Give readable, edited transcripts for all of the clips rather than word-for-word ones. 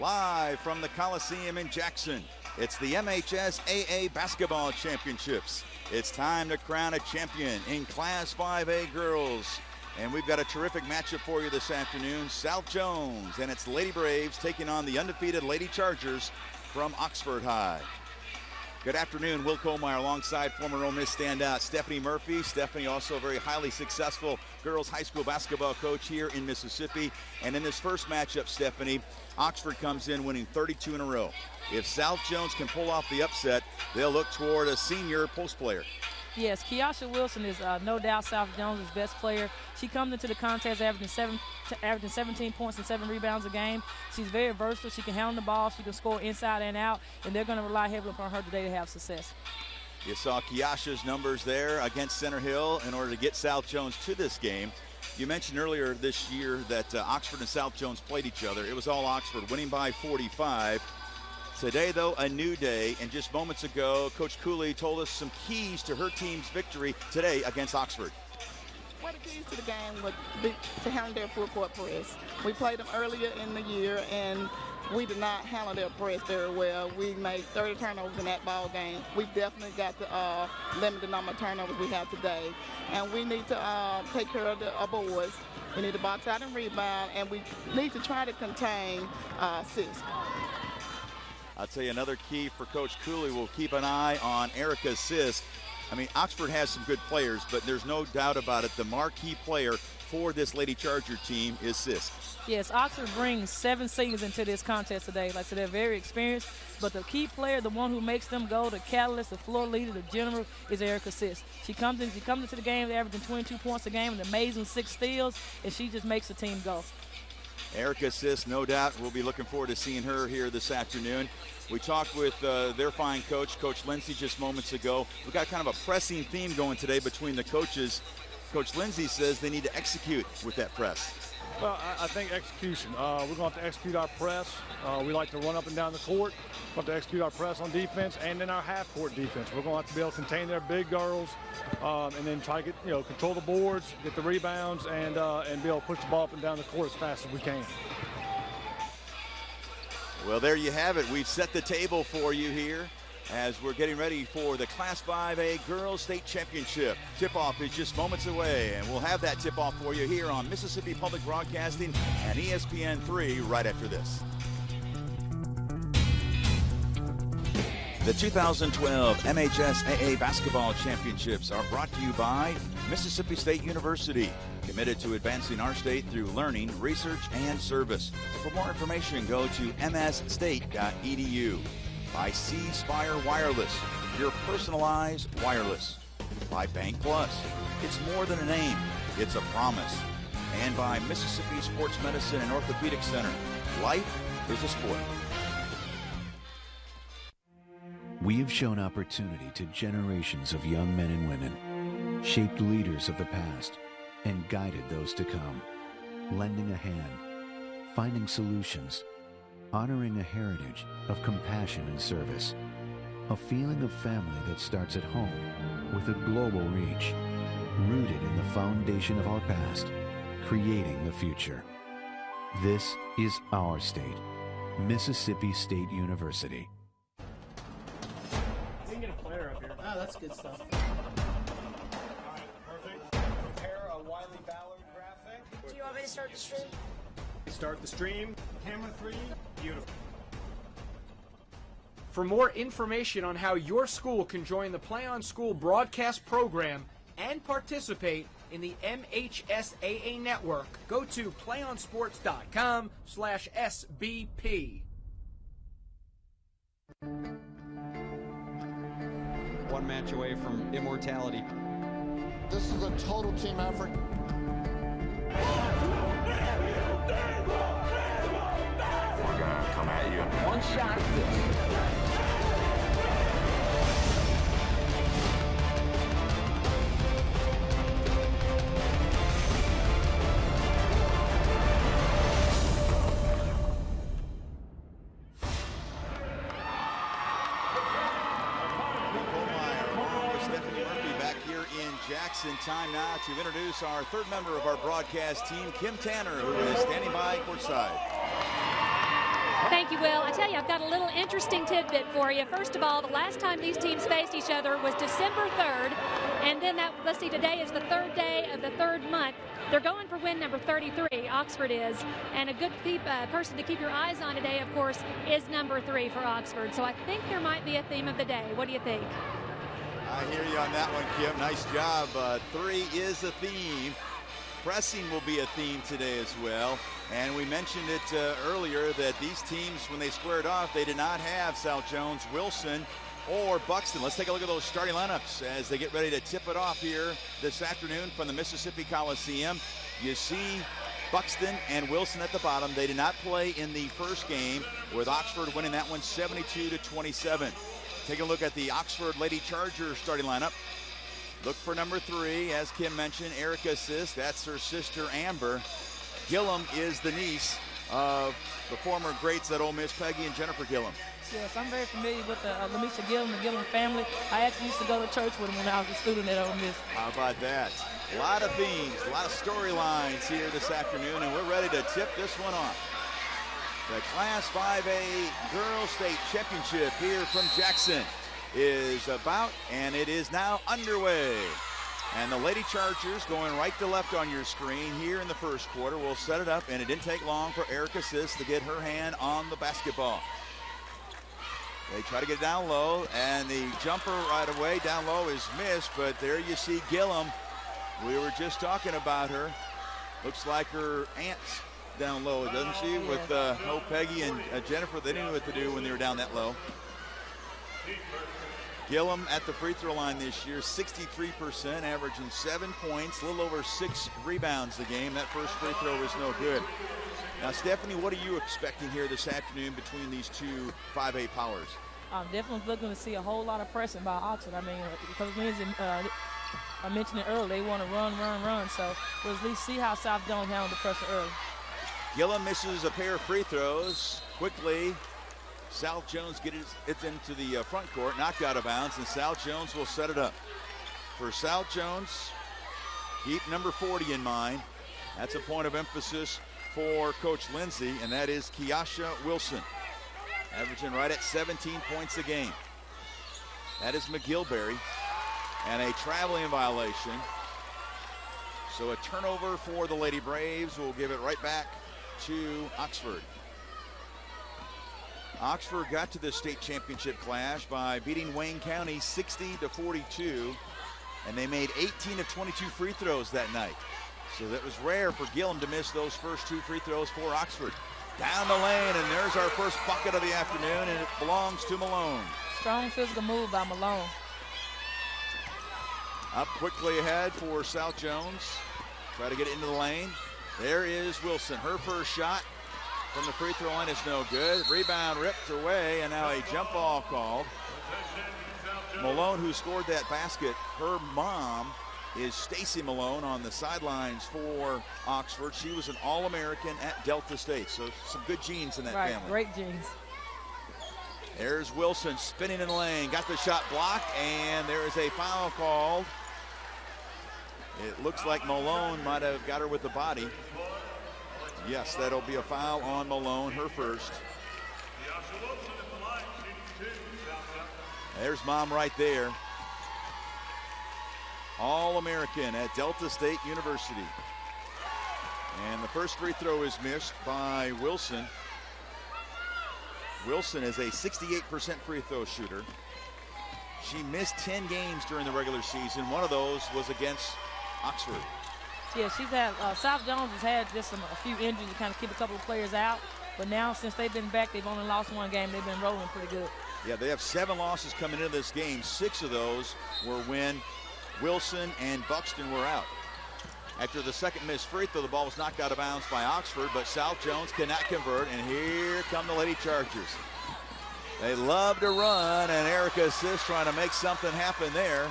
live from the Coliseum in Jackson. It's the MHSAA Basketball Championships. It's time to crown a champion in Class 5A girls. And we've got a terrific matchup for you this afternoon. South Jones and its Lady Braves taking on the undefeated Lady Chargers from Oxford High. Good afternoon. Will Kohlmeyer alongside former Ole Miss standout Stephanie Murphy. Stephanie also a very highly successful girls high school basketball coach here in Mississippi. And in this first matchup, Stephanie, Oxford comes in winning 32 in a row. If South Jones can pull off the upset, they'll look toward a senior post player. Yes, Keisha Wilson is no doubt South Jones' best player. She comes into the contest averaging 17 points and 7 rebounds a game. She's very versatile. She can handle the ball. She can score inside and out, and they're going to rely heavily upon her today to have success. You saw Keisha's numbers there against Center Hill in order to get South Jones to this game. You mentioned earlier this year that Oxford and South Jones played each other. It was all Oxford, winning by 45. Today, though, a new day, and just moments ago, Coach Cooley told us some keys to her team's victory today against Oxford. Well, the keys to the game would be to handle their full court press. We played them earlier in the year, and we did not handle their press very well. We made 30 turnovers in that ball game. We definitely got to limit the number of turnovers we have today. And we need to take care of our boards. We need to box out and rebound, and we need to try to contain assists. I'll tell you another key for Coach Cooley. We'll keep an eye on Erica Sisk. I mean, Oxford has some good players, but there's no doubt about it. The marquee player for this Lady Charger team is Sisk. Yes, Oxford brings 7 seniors into this contest today. Like I said, they're very experienced, but the key player, the one who makes them go, the catalyst, the floor leader, the general, is Erica Sisk. She comes into the game averaging 22 points a game, an amazing 6 steals, and she just makes the team go. Erica Sisk, no doubt. We'll be looking forward to seeing her here this afternoon. We talked with their fine coach, Coach Lindsay, just moments ago. We've got kind of a pressing theme going today between the coaches. Coach Lindsay says they need to execute with that press. Well, I think execution. We're going to have to execute our press. We like to run up and down the court. We're going to have to execute our press on defense and then our half-court defense. We're going to have to be able to contain their big girls and then try to get, control the boards, get the rebounds, and be able to push the ball up and down the court as fast as we can. Well, there you have it. We've set the table for you here as we're getting ready for the Class 5A Girls State Championship. Tip-off is just moments away, and we'll have that tip-off for you here on Mississippi Public Broadcasting and ESPN3 right after this. The 2012 MHSAA Basketball Championships are brought to you by Mississippi State University, committed to advancing our state through learning, research, and service. For more information, go to msstate.edu. By C Spire Wireless, your personalized wireless. By Bank Plus, it's more than a name, it's a promise. And by Mississippi Sports Medicine and Orthopedic Center, life is a sport. We have shown opportunity to generations of young men and women, shaped leaders of the past, and guided those to come, lending a hand, finding solutions, honoring a heritage of compassion and service, a feeling of family that starts at home with a global reach, rooted in the foundation of our past, creating the future. This is our state, Mississippi State University. We can get a player up here. Oh, that's good stuff. All right, perfect. Prepare a Wiley Ballard graphic. Do you want me to start the stream? Start the stream. Camera 3. Beautiful. For more information on how your school can join the Play on School broadcast program and participate in the MHSAA network, go to playonsports.com/SBP. One match away from immortality. This is a total team effort. We're gonna come at you. One shot. Jackson. Time now to introduce our third member of our broadcast team, Kim Tanner, who is standing by courtside. Thank you, Will. I tell you, I've got a little interesting tidbit for you. First of all, the last time these teams faced each other was December 3rd, and then let's see, today is the 3rd day of the 3rd month. They're going for win number 33, Oxford is, and a good person to keep your eyes on today, of course, is number 3 for Oxford. So I think there might be a theme of the day. What do you think? I hear you on that one, Kim. Nice job. 3 is a theme. Pressing will be a theme today as well. And we mentioned it earlier that these teams, when they squared off, they did not have South Jones, Wilson, or Buxton. Let's take a look at those starting lineups as they get ready to tip it off here this afternoon from the Mississippi Coliseum. You see Buxton and Wilson at the bottom. They did not play in the first game, with Oxford winning that one 72-27. Taking a look at the Oxford Lady Chargers starting lineup. Look for number 3, as Kim mentioned, Erica Sis. That's her sister, Amber. Gillum is the niece of the former greats at Ole Miss, Peggy and Jennifer Gillum. Yes, I'm very familiar with the Lamisha Gillum, the Gillum family. I actually used to go to church with them when I was a student at Ole Miss. How about that? A lot of themes, a lot of storylines here this afternoon, and we're ready to tip this one off. The Class 5A Girls State Championship here from Jackson is about, and it is now underway. And the Lady Chargers going right to left on your screen here in the first quarter. We'll set it up, and it didn't take long for Erica Sis to get her hand on the basketball. They try to get it down low, and the jumper right away down low is missed, but there you see Gillum. We were just talking about her. Looks like her aunt's down low, doesn't she? With Peggy and Jennifer, they didn't know what to do when they were down that low. Gillum at the free throw line this year, 63%, averaging 7 points, a little over 6 rebounds a game. That first free throw was no good. Now, Stephanie, what are you expecting here this afternoon between these two 5A powers? I'm definitely looking to see a whole lot of pressing by Oxford. I mean, because I mentioned it earlier, they want to run. So we'll at least see how South Jones handled the pressure early. Gillum misses a pair of free throws quickly. South Jones gets it into the front court, knocked out of bounds, and South Jones will set it up. For South Jones, keep number 40 in mind. That's a point of emphasis for Coach Lindsay, and that is Kiasha Wilson, averaging right at 17 points a game. That is McGillberry, and a traveling violation. So a turnover for the Lady Braves. Will give it right back to Oxford. Oxford got to the state championship clash by beating Wayne County 60-42, and they made 18 of 22 free throws that night. So that was rare for Gillum to miss those first 2 free throws for Oxford. Down the lane, and there's our first bucket of the afternoon, and it belongs to Malone. Strong physical move by Malone. Up quickly ahead for South Jones. Try to get it into the lane. There is Wilson. Her first shot from the free throw line is no good. Rebound ripped away, and now a jump ball called. Malone, who scored that basket, her mom is Stacy Malone on the sidelines for Oxford. She was an All-American at Delta State, so some good genes in that family. Great genes. There's Wilson spinning in the lane, got the shot blocked, and there is a foul called. It looks like Malone might have got her with the body. Yes, that'll be a foul on Malone, her first. There's mom right there. All-American at Delta State University. And the first free throw is missed by Wilson. Wilson is a 68% free throw shooter. She missed 10 games during the regular season. One of those was against Oxford. Yeah, she's had, South Jones has had just a few injuries to kind of keep a couple of players out. But now, since they've been back, they've only lost 1 game. They've been rolling pretty good. Yeah, they have 7 losses coming into this game. 6 of those were when Wilson and Buxton were out. After the second missed free throw, the ball was knocked out of bounds by Oxford, but South Jones cannot convert, and here come the Lady Chargers. They love to run, and Erica Sis trying to make something happen there.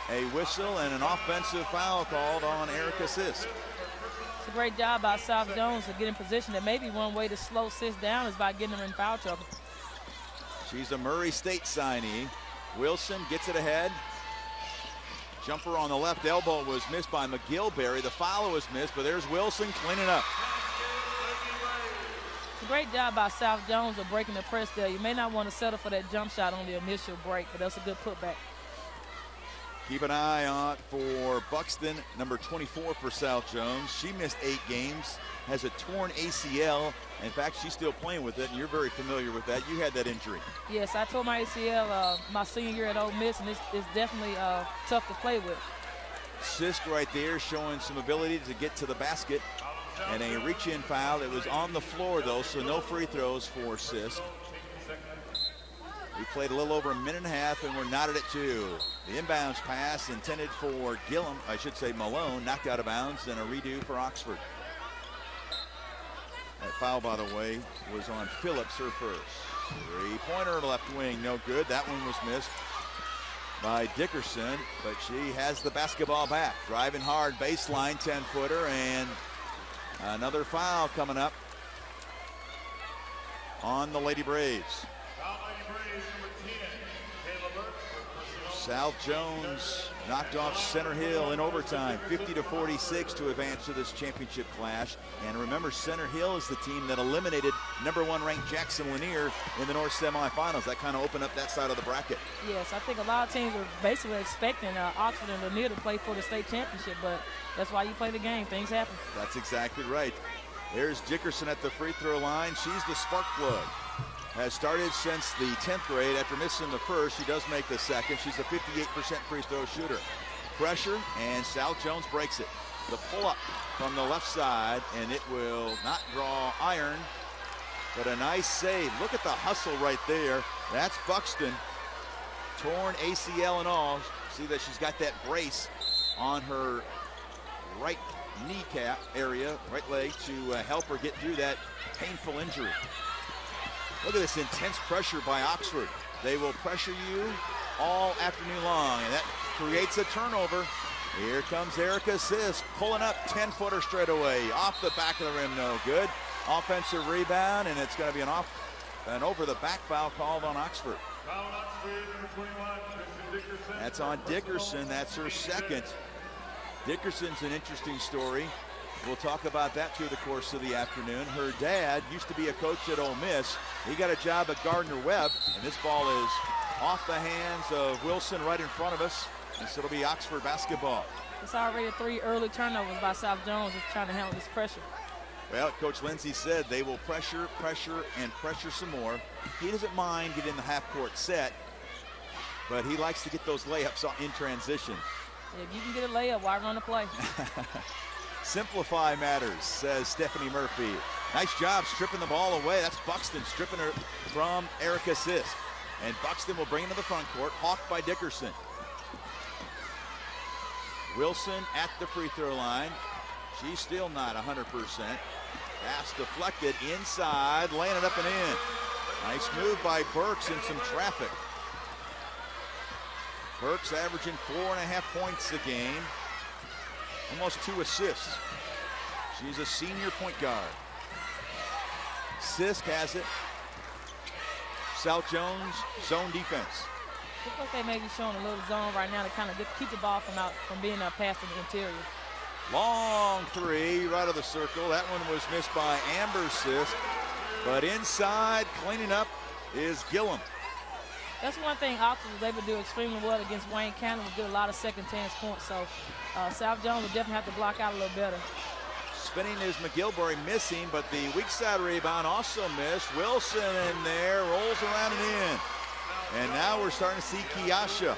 A whistle and an offensive foul called on Erica Sis. It's a great job by South Jones to get in position. That maybe one way to slow Sis down is by getting her in foul trouble. She's a Murray State signee. Wilson gets it ahead. Jumper on the left elbow was missed by McGillberry. The foul was missed, but there's Wilson cleaning up. It's a great job by South Jones of breaking the press there. You may not want to settle for that jump shot on the initial break, but that's a good putback. Keep an eye out for Buxton, number 24 for South Jones. She missed 8 games, has a torn ACL. In fact, she's still playing with it, and you're very familiar with that. You had that injury. Yes, I tore my ACL my senior year at Ole Miss, and it's definitely tough to play with. Sisk right there showing some ability to get to the basket. And a reach-in foul. It was on the floor, though, so no free throws for Sisk. We played a little over a minute and a half, and we're knotted at 2. The inbounds pass intended for Gillum, I should say Malone, knocked out of bounds, and a redo for Oxford. That foul, by the way, was on Phillips, her first. Three-pointer left wing, no good. That one was missed by Dickerson, but she has the basketball back. Driving hard, baseline, 10-footer, and another foul coming up on the Lady Braves. South Jones knocked off Center Hill in overtime, 50-46 to advance to this championship clash. And remember, Center Hill is the team that eliminated #1 ranked Jackson Lanier in the North semifinals. That kind of opened up that side of the bracket. Yes, I think a lot of teams are basically expecting Oxford and Lanier to play for the state championship, but that's why you play the game. Things happen. That's exactly right. There's Dickerson at the free throw line. She's the spark plug. Has started since the 10th grade. After missing the first, she does make the second. She's a 58% free throw shooter. Pressure, and South Jones breaks it. The pull-up from the left side, and it will not draw iron, but a nice save. Look at the hustle right there. That's Buxton. Torn ACL and all. See that she's got that brace on her right kneecap area, right leg, to help her get through that painful injury. Look at this intense pressure by Oxford. They will pressure you all afternoon long, and that creates a turnover. Here comes Erica Sisk, pulling up, 10-footer straight away. Off the back of the rim, no good. Offensive rebound, and it's going to be an over-the-back foul called on Oxford. That's on Dickerson. That's her second. Dickerson's an interesting story. We'll talk about that through the course of the afternoon. Her dad used to be a coach at Ole Miss. He got a job at Gardner-Webb, and this ball is off the hands of Wilson right in front of us, and so it'll be Oxford basketball. It's already 3 early turnovers by South Jones, just trying to handle this pressure. Well, Coach Lindsay said they will pressure, and pressure some more. He doesn't mind getting the half-court set, but he likes to get those layups in transition. If you can get a layup, why run a play? Simplify matters, says Stephanie Murphy. Nice job stripping the ball away. That's Buxton stripping her from Erica Sisk. And Buxton will bring it to the front court, hawked by Dickerson. Wilson at the free throw line. She's still not 100%. Pass deflected inside, laying it up and in. Nice move by Burks in some traffic. Burks averaging 4.5 points a game. Almost 2 assists. She's a senior point guard. Sisk has it. South Jones, zone defense. Looks like they may be showing a little zone right now to kind of keep the ball from being passed in the interior. Long three, right of the circle. That one was missed by Amber Sisk. But inside, cleaning up, is Gillum. That's one thing Oxford was able to do extremely well against Wayne County, was get a lot of second chance points. So South Jones will definitely have to block out a little better. Spinning is McGilvory missing, but the weak side rebound also missed. Wilson in there, rolls around and in. And now we're starting to see Kiasha,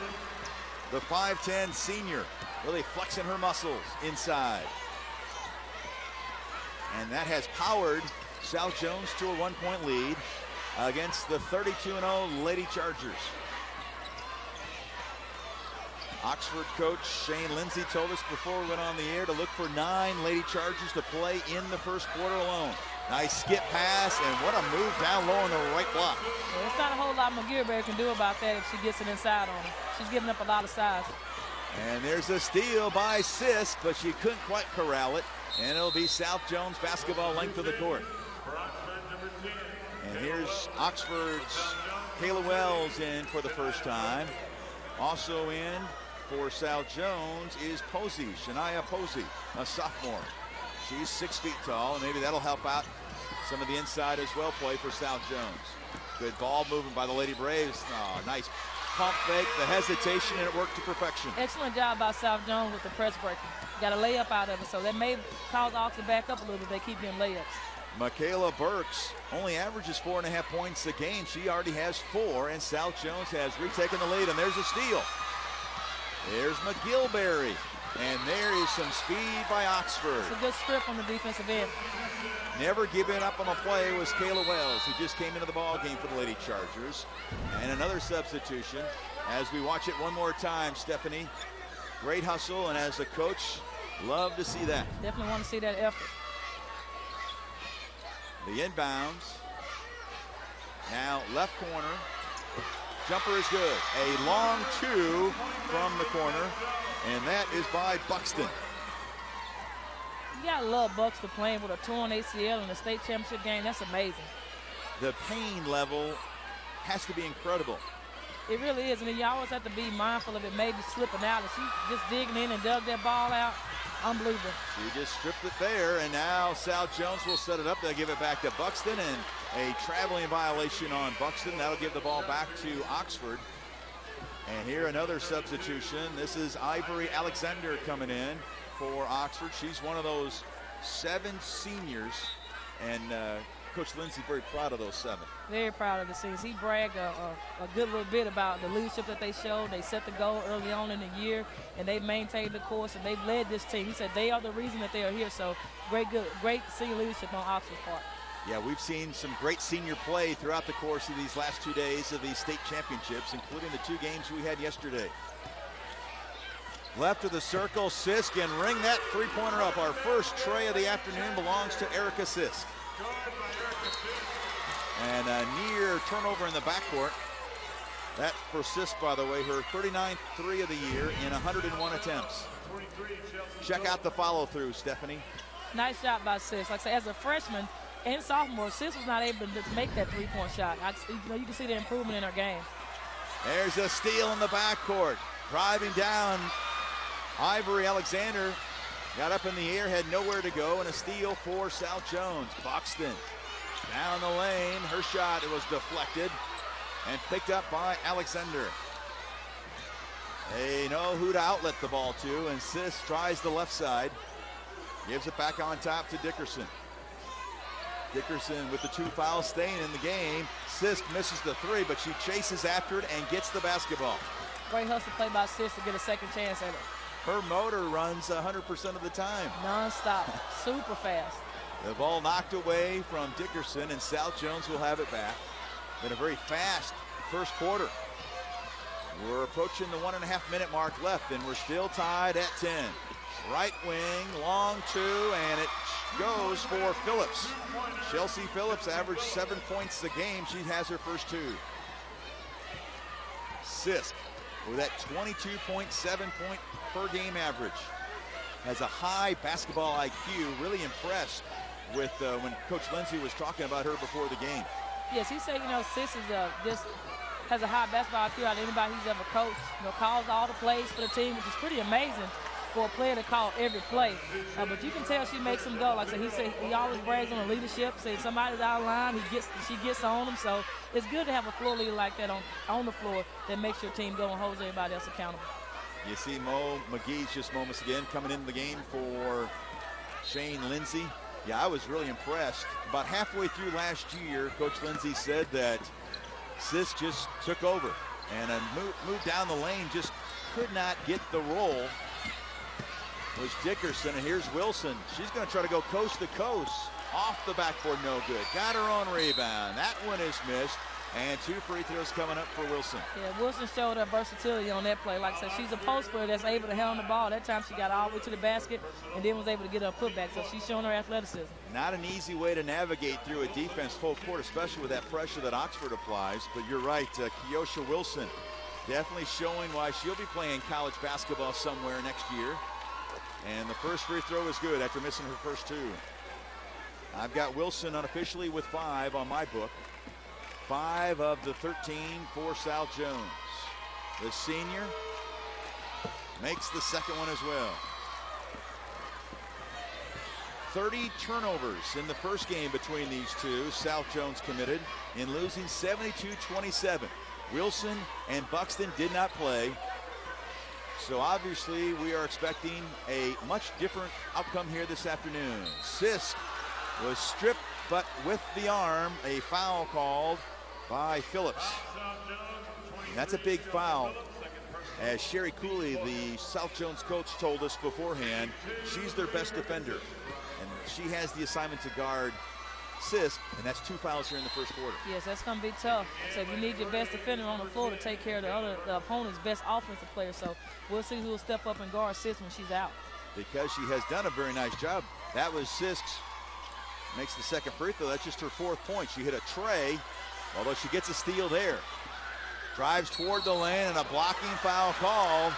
the 5'10 senior, really flexing her muscles inside. And that has powered South Jones to a 1-point lead against the 32-0 Lady Chargers. Oxford coach Shane Lindsay told us before we went on the air to look for 9 Lady Chargers to play in the first quarter alone. Nice skip pass, and what a move down low on the right block. Yeah, there's not a whole lot McGilvory can do about that if she gets it inside on her. She's giving up a lot of size. And there's a steal by Sisk, but she couldn't quite corral it. And it'll be South Jones basketball length of the court. And here's Oxford's Kayla Wells in for the first time. Also in for South Jones is Posey, Shania Posey, a sophomore. She's 6 feet tall, and maybe that'll help out Some of the inside as well play for South Jones. Good ball movement by the Lady Braves. Oh, nice pump fake, the hesitation, and it worked to perfection. Excellent job by South Jones with the press breaking. Got a layup out of it, so that may cause Oxford back up a little bit. They keep getting layups. Michaela Burks only averages 4.5 points a game. She already has 4, and South Jones has retaken the lead, and there's a steal. There's McGillberry, and there is some speed by Oxford. It's a good strip on the defensive end. Never giving up on the play was Kayla Wells, who just came into the ball game for the Lady Chargers. And another substitution as we watch it one more time, Stephanie. Great hustle, and as a coach, love to see that. Definitely want to see that effort. The inbounds. Now left corner. Jumper is good. A long 2 from the corner, and that is by Buxton. You gotta love Buxton playing with a torn ACL in the state championship game. That's amazing. The pain level has to be incredible. It really is, and then you always have to be mindful of it maybe slipping out. And she just digging in and dug that ball out. Unbelievable. She just stripped it there, and now South Jones will set it up. They'll give it back to Buxton, and a traveling violation on Buxton. That'll give the ball back to Oxford. And here another substitution. This is Ivory Alexander coming in for Oxford. She's one of those 7 seniors, and Coach Lindsay very proud of those 7. Very proud of the seniors. He bragged a good little bit about the leadership that they showed. They set the goal early on in the year, and they've maintained the course, and they've led this team. He said they are the reason that they are here, so great senior leadership on Oxford's part. Yeah, we've seen some great senior play throughout the course of these last 2 days of these state championships, including the 2 games we had yesterday. Left of the circle, Sisk, and ring that three-pointer up. Our first tray of the afternoon belongs to Erica Sisk. And a near turnover in the backcourt. That for Sisk, by the way, her 39th 3 of the year in 101 attempts. Check out the follow-through, Stephanie. Nice shot by Sisk. Like I said, as a freshman and sophomore, Sisk was not able to make that three-point shot. You can see the improvement in her game. There's a steal in the backcourt. Driving down, Ivory Alexander got up in the air, had nowhere to go, and a steal for South Jones. Buxton down the lane. Her shot, it was deflected and picked up by Alexander. They know who to outlet the ball to, and Sis tries the left side. Gives it back on top to Dickerson. Dickerson with the 2 fouls staying in the game. Sisk misses the 3, but she chases after it and gets the basketball. Great hustle play by Sisk to get a second chance at it. Her motor runs 100% of the time. Non-stop, super fast. The ball knocked away from Dickerson, and South Jones will have it back. Been a very fast first quarter. We're approaching the 1.5-minute mark left, and we're still tied at 10. Right wing, long 2, and it goes for Phillips. Chelsea Phillips averaged 7 points a game. She has her first 2. Sisk with that 22.7 point per game average. Has a high basketball IQ. Really impressed with when Coach Lindsay was talking about her before the game. Yes, he said, Sisk is just has a high basketball IQ out of anybody he's ever coached. Calls all the plays for the team, which is pretty amazing for a player to call every play. But you can tell she makes them go. Like I said, he always brags on the leadership. Say somebody's out of line, she gets on them. So it's good to have a floor leader like that on the floor that makes your team go and holds everybody else accountable. You see Mo McGee's just moments again coming into the game for Shane Lindsay. Yeah, I was really impressed. About halfway through last year, Coach Lindsay said that Sis just took over and moved down the lane, just could not get the roll. Was Dickerson, and here's Wilson. She's going to try to go coast to coast. Off the backboard, no good. Got her own rebound. That one is missed. And 2 free throws coming up for Wilson. Yeah, Wilson showed her versatility on that play. Like I said, she's a post player that's able to handle the ball. That time she got all the way to the basket and then was able to get her putback. So she's showing her athleticism. Not an easy way to navigate through a defense full court, especially with that pressure that Oxford applies. But you're right, Kiosha Wilson definitely showing why she'll be playing college basketball somewhere next year. And the first free throw is good after missing her first 2. I've got Wilson unofficially with 5 on my book. 5 of the 13 for South Jones. The senior makes the second one as well. 30 turnovers in the first game between these two. South Jones committed in losing 72-27. Wilson and Buxton did not play. So obviously we are expecting a much different outcome here this afternoon. Sisk was stripped, but with the arm, a foul called by Phillips. And that's a big foul. As Sherry Cooley, the South Jones coach, told us beforehand, she's their best defender. And she has the assignment to guard Sisk, and that's 2 fouls here in the first quarter. Yes, that's going to be tough. So you need your best defender on the floor to take care of the opponent's best offensive player. So we'll see who will step up and guard Sisk when she's out. Because she has done a very nice job. That was Sisk's. Makes the second free throw. That's just her 4th point. She hit a tray, although she gets a steal there. Drives toward the lane and a blocking foul called.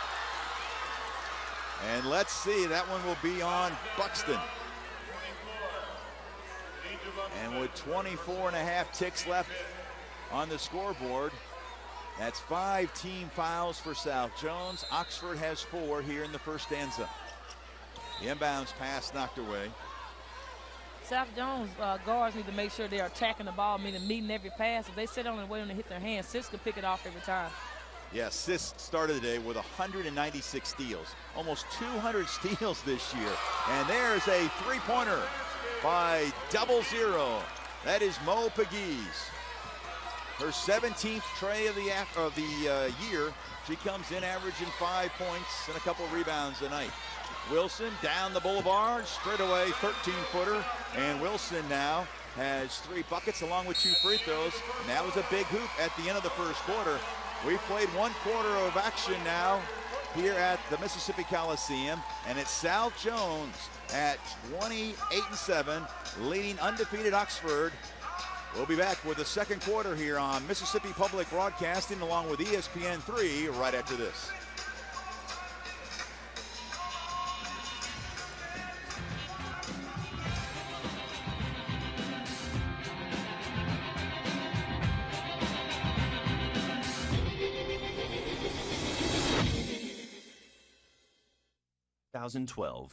And let's see, that one will be on Buxton. And with 24.5 ticks left on the scoreboard, that's 5 team fouls for South Jones. Oxford has 4 here in the first stanza. The inbounds pass knocked away. South Jones guards need to make sure they're attacking the ball, meeting every pass. If they sit on and wait on to hit their hands, Sisk can pick it off every time. Yes, Sisk started the day with 196 steals, almost 200 steals this year. And there's a three-pointer by 00. That is Mo Pegues. Her 17th tray of the year. She comes in averaging 5 points and a couple rebounds a night. Wilson down the boulevard, straight away 13-footer, and Wilson now has 3 buckets along with 2 free throws, and that was a big hoop at the end of the first quarter. We've played 1 quarter of action now here at the Mississippi Coliseum, and it's South Jones at 28-7, leading undefeated Oxford. We'll be back with the second quarter here on Mississippi Public Broadcasting along with ESPN3 right after this.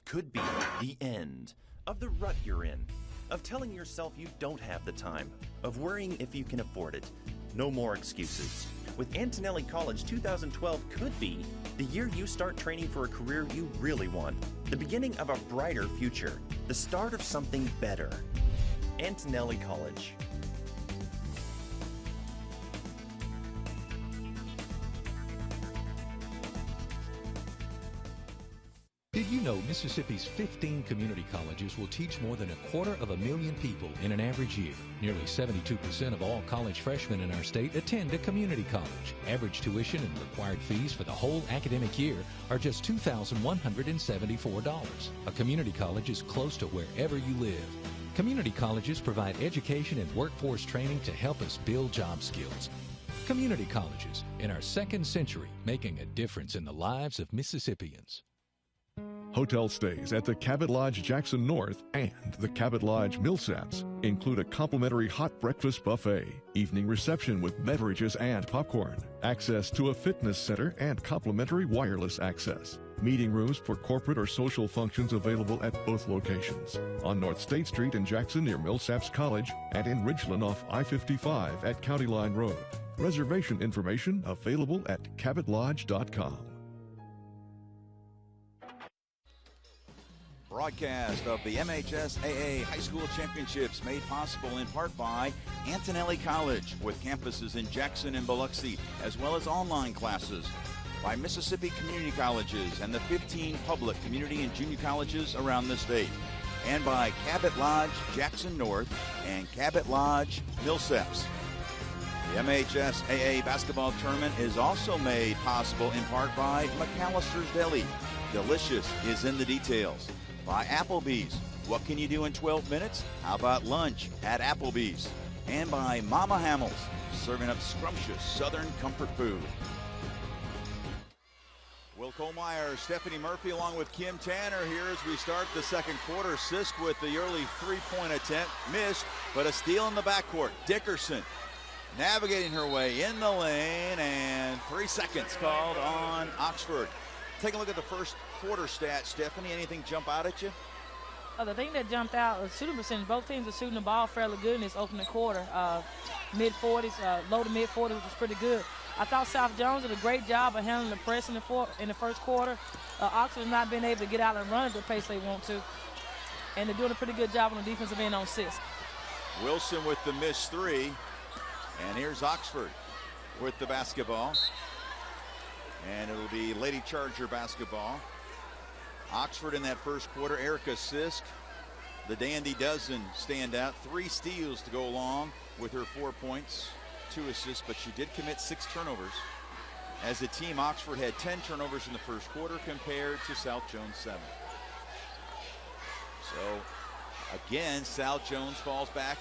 Could be the end of the rut you're in, of telling yourself you don't have the time, of worrying if you can afford it. No more excuses. With Antonelli College, 2012 could be the year you start training for a career you really want, the beginning of a brighter future, the start of something better. Antonelli College. Did you know Mississippi's 15 community colleges will teach more than 250,000 people in an average year? Nearly 72% of all college freshmen in our state attend a community college. Average tuition and required fees for the whole academic year are just $2,174. A community college is close to wherever you live. Community colleges provide education and workforce training to help us build job skills. Community colleges, in our second century, making a difference in the lives of Mississippians. Hotel stays at the Cabot Lodge Jackson North and the Cabot Lodge Millsaps include a complimentary hot breakfast buffet, evening reception with beverages and popcorn, access to a fitness center, and complimentary wireless access. Meeting rooms for corporate or social functions available at both locations. On North State Street in Jackson near Millsaps College and in Ridgeland off I-55 at County Line Road. Reservation information available at cabotlodge.com. Broadcast of the MHSAA High School Championships made possible in part by Antonelli College with campuses in Jackson and Biloxi, as well as online classes, by Mississippi Community Colleges and the 15 public community and junior colleges around the state, and by Cabot Lodge Jackson North and Cabot Lodge Millsaps. The MHSAA basketball tournament is also made possible in part by McAllister's Deli. Delicious is in the details. By Applebee's. What can you do in 12 minutes? How about lunch at Applebee's? And by Mama Hamels, serving up scrumptious Southern comfort food. Will Kohlmeyer, Stephanie Murphy, along with Kim Tanner here as we start the second quarter. Sisk with the early three-point attempt. Missed, but a steal in the backcourt. Dickerson navigating her way in the lane, and 3 seconds called on Oxford. Take a look at the first quarter stats, Stephanie. Anything jump out at you? The thing that jumped out was shooting percentage. Both teams are shooting the ball fairly good in this opening quarter. Mid-40s, low to mid-40s, which is pretty good. I thought South Jones did a great job of handling the press in the first quarter. Oxford's not been able to get out and run at the pace they want to. And they're doing a pretty good job on the defensive end on Sisk. Wilson with the missed three. And here's Oxford with the basketball. And it'll be Lady Charger basketball. Oxford in that first quarter, Erica Sisk, the dandy dozen stand out. 3 steals to go along with her 4 points, 2 assists, but she did commit 6 turnovers. As a team, Oxford had 10 turnovers in the first quarter compared to South Jones 7. So again, South Jones falls back.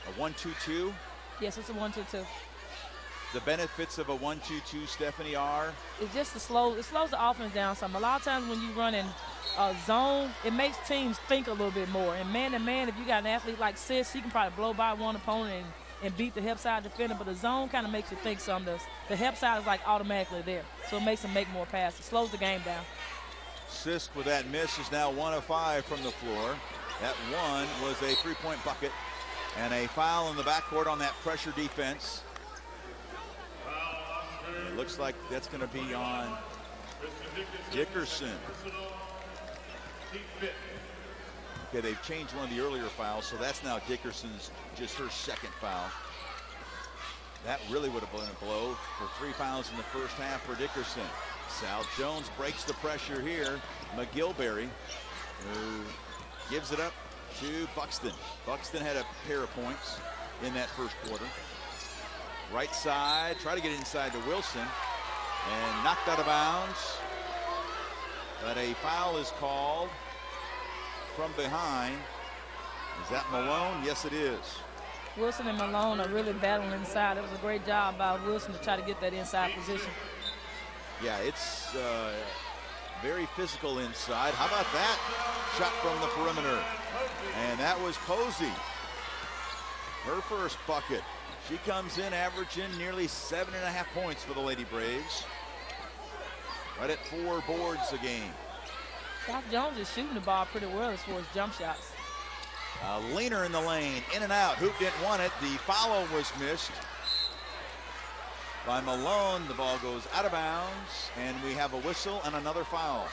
A 1-2-2. Yes, it's a 1-2-2. The benefits of a 1-2-2, Stephanie, are? It's just it slows the offense down some. A lot of times when you run in zone, it makes teams think a little bit more. And man-to-man, if you got an athlete like Sis, he can probably blow by one opponent and beat the help side defender. But the zone kind of makes you think something. The help side is like automatically there. So it makes them make more passes. It slows the game down. Sisk with that miss is now 1 of 5 from the floor. That one was a 3-point bucket. And a foul in the backcourt on that pressure defense. It looks like that's going to be on Dickerson. Okay, they've changed one of the earlier fouls, so that's now Dickerson's, just her second foul. That really would have been a blow for 3 fouls in the first half for Dickerson. South Jones breaks the pressure here. McGilberry, who gives it up to Buxton. Buxton had a pair of points in that first quarter. Right side, try to get inside to Wilson, and knocked out of bounds. But a foul is called from behind. Is that Malone? Yes, it is. Wilson and Malone are really battling inside. It was a great job by Wilson to try to get that inside position. Yeah, it's very physical inside. How about that shot from the perimeter? And that was Posey. Her first bucket. She comes in averaging nearly 7.5 points for the Lady Braves. Right at 4 boards a game. South Jones is shooting the ball pretty well as far as jump shots. Leaner in the lane, in and out. Hoop didn't want it. The follow was missed by Malone. The ball goes out of bounds, and we have a whistle and another foul.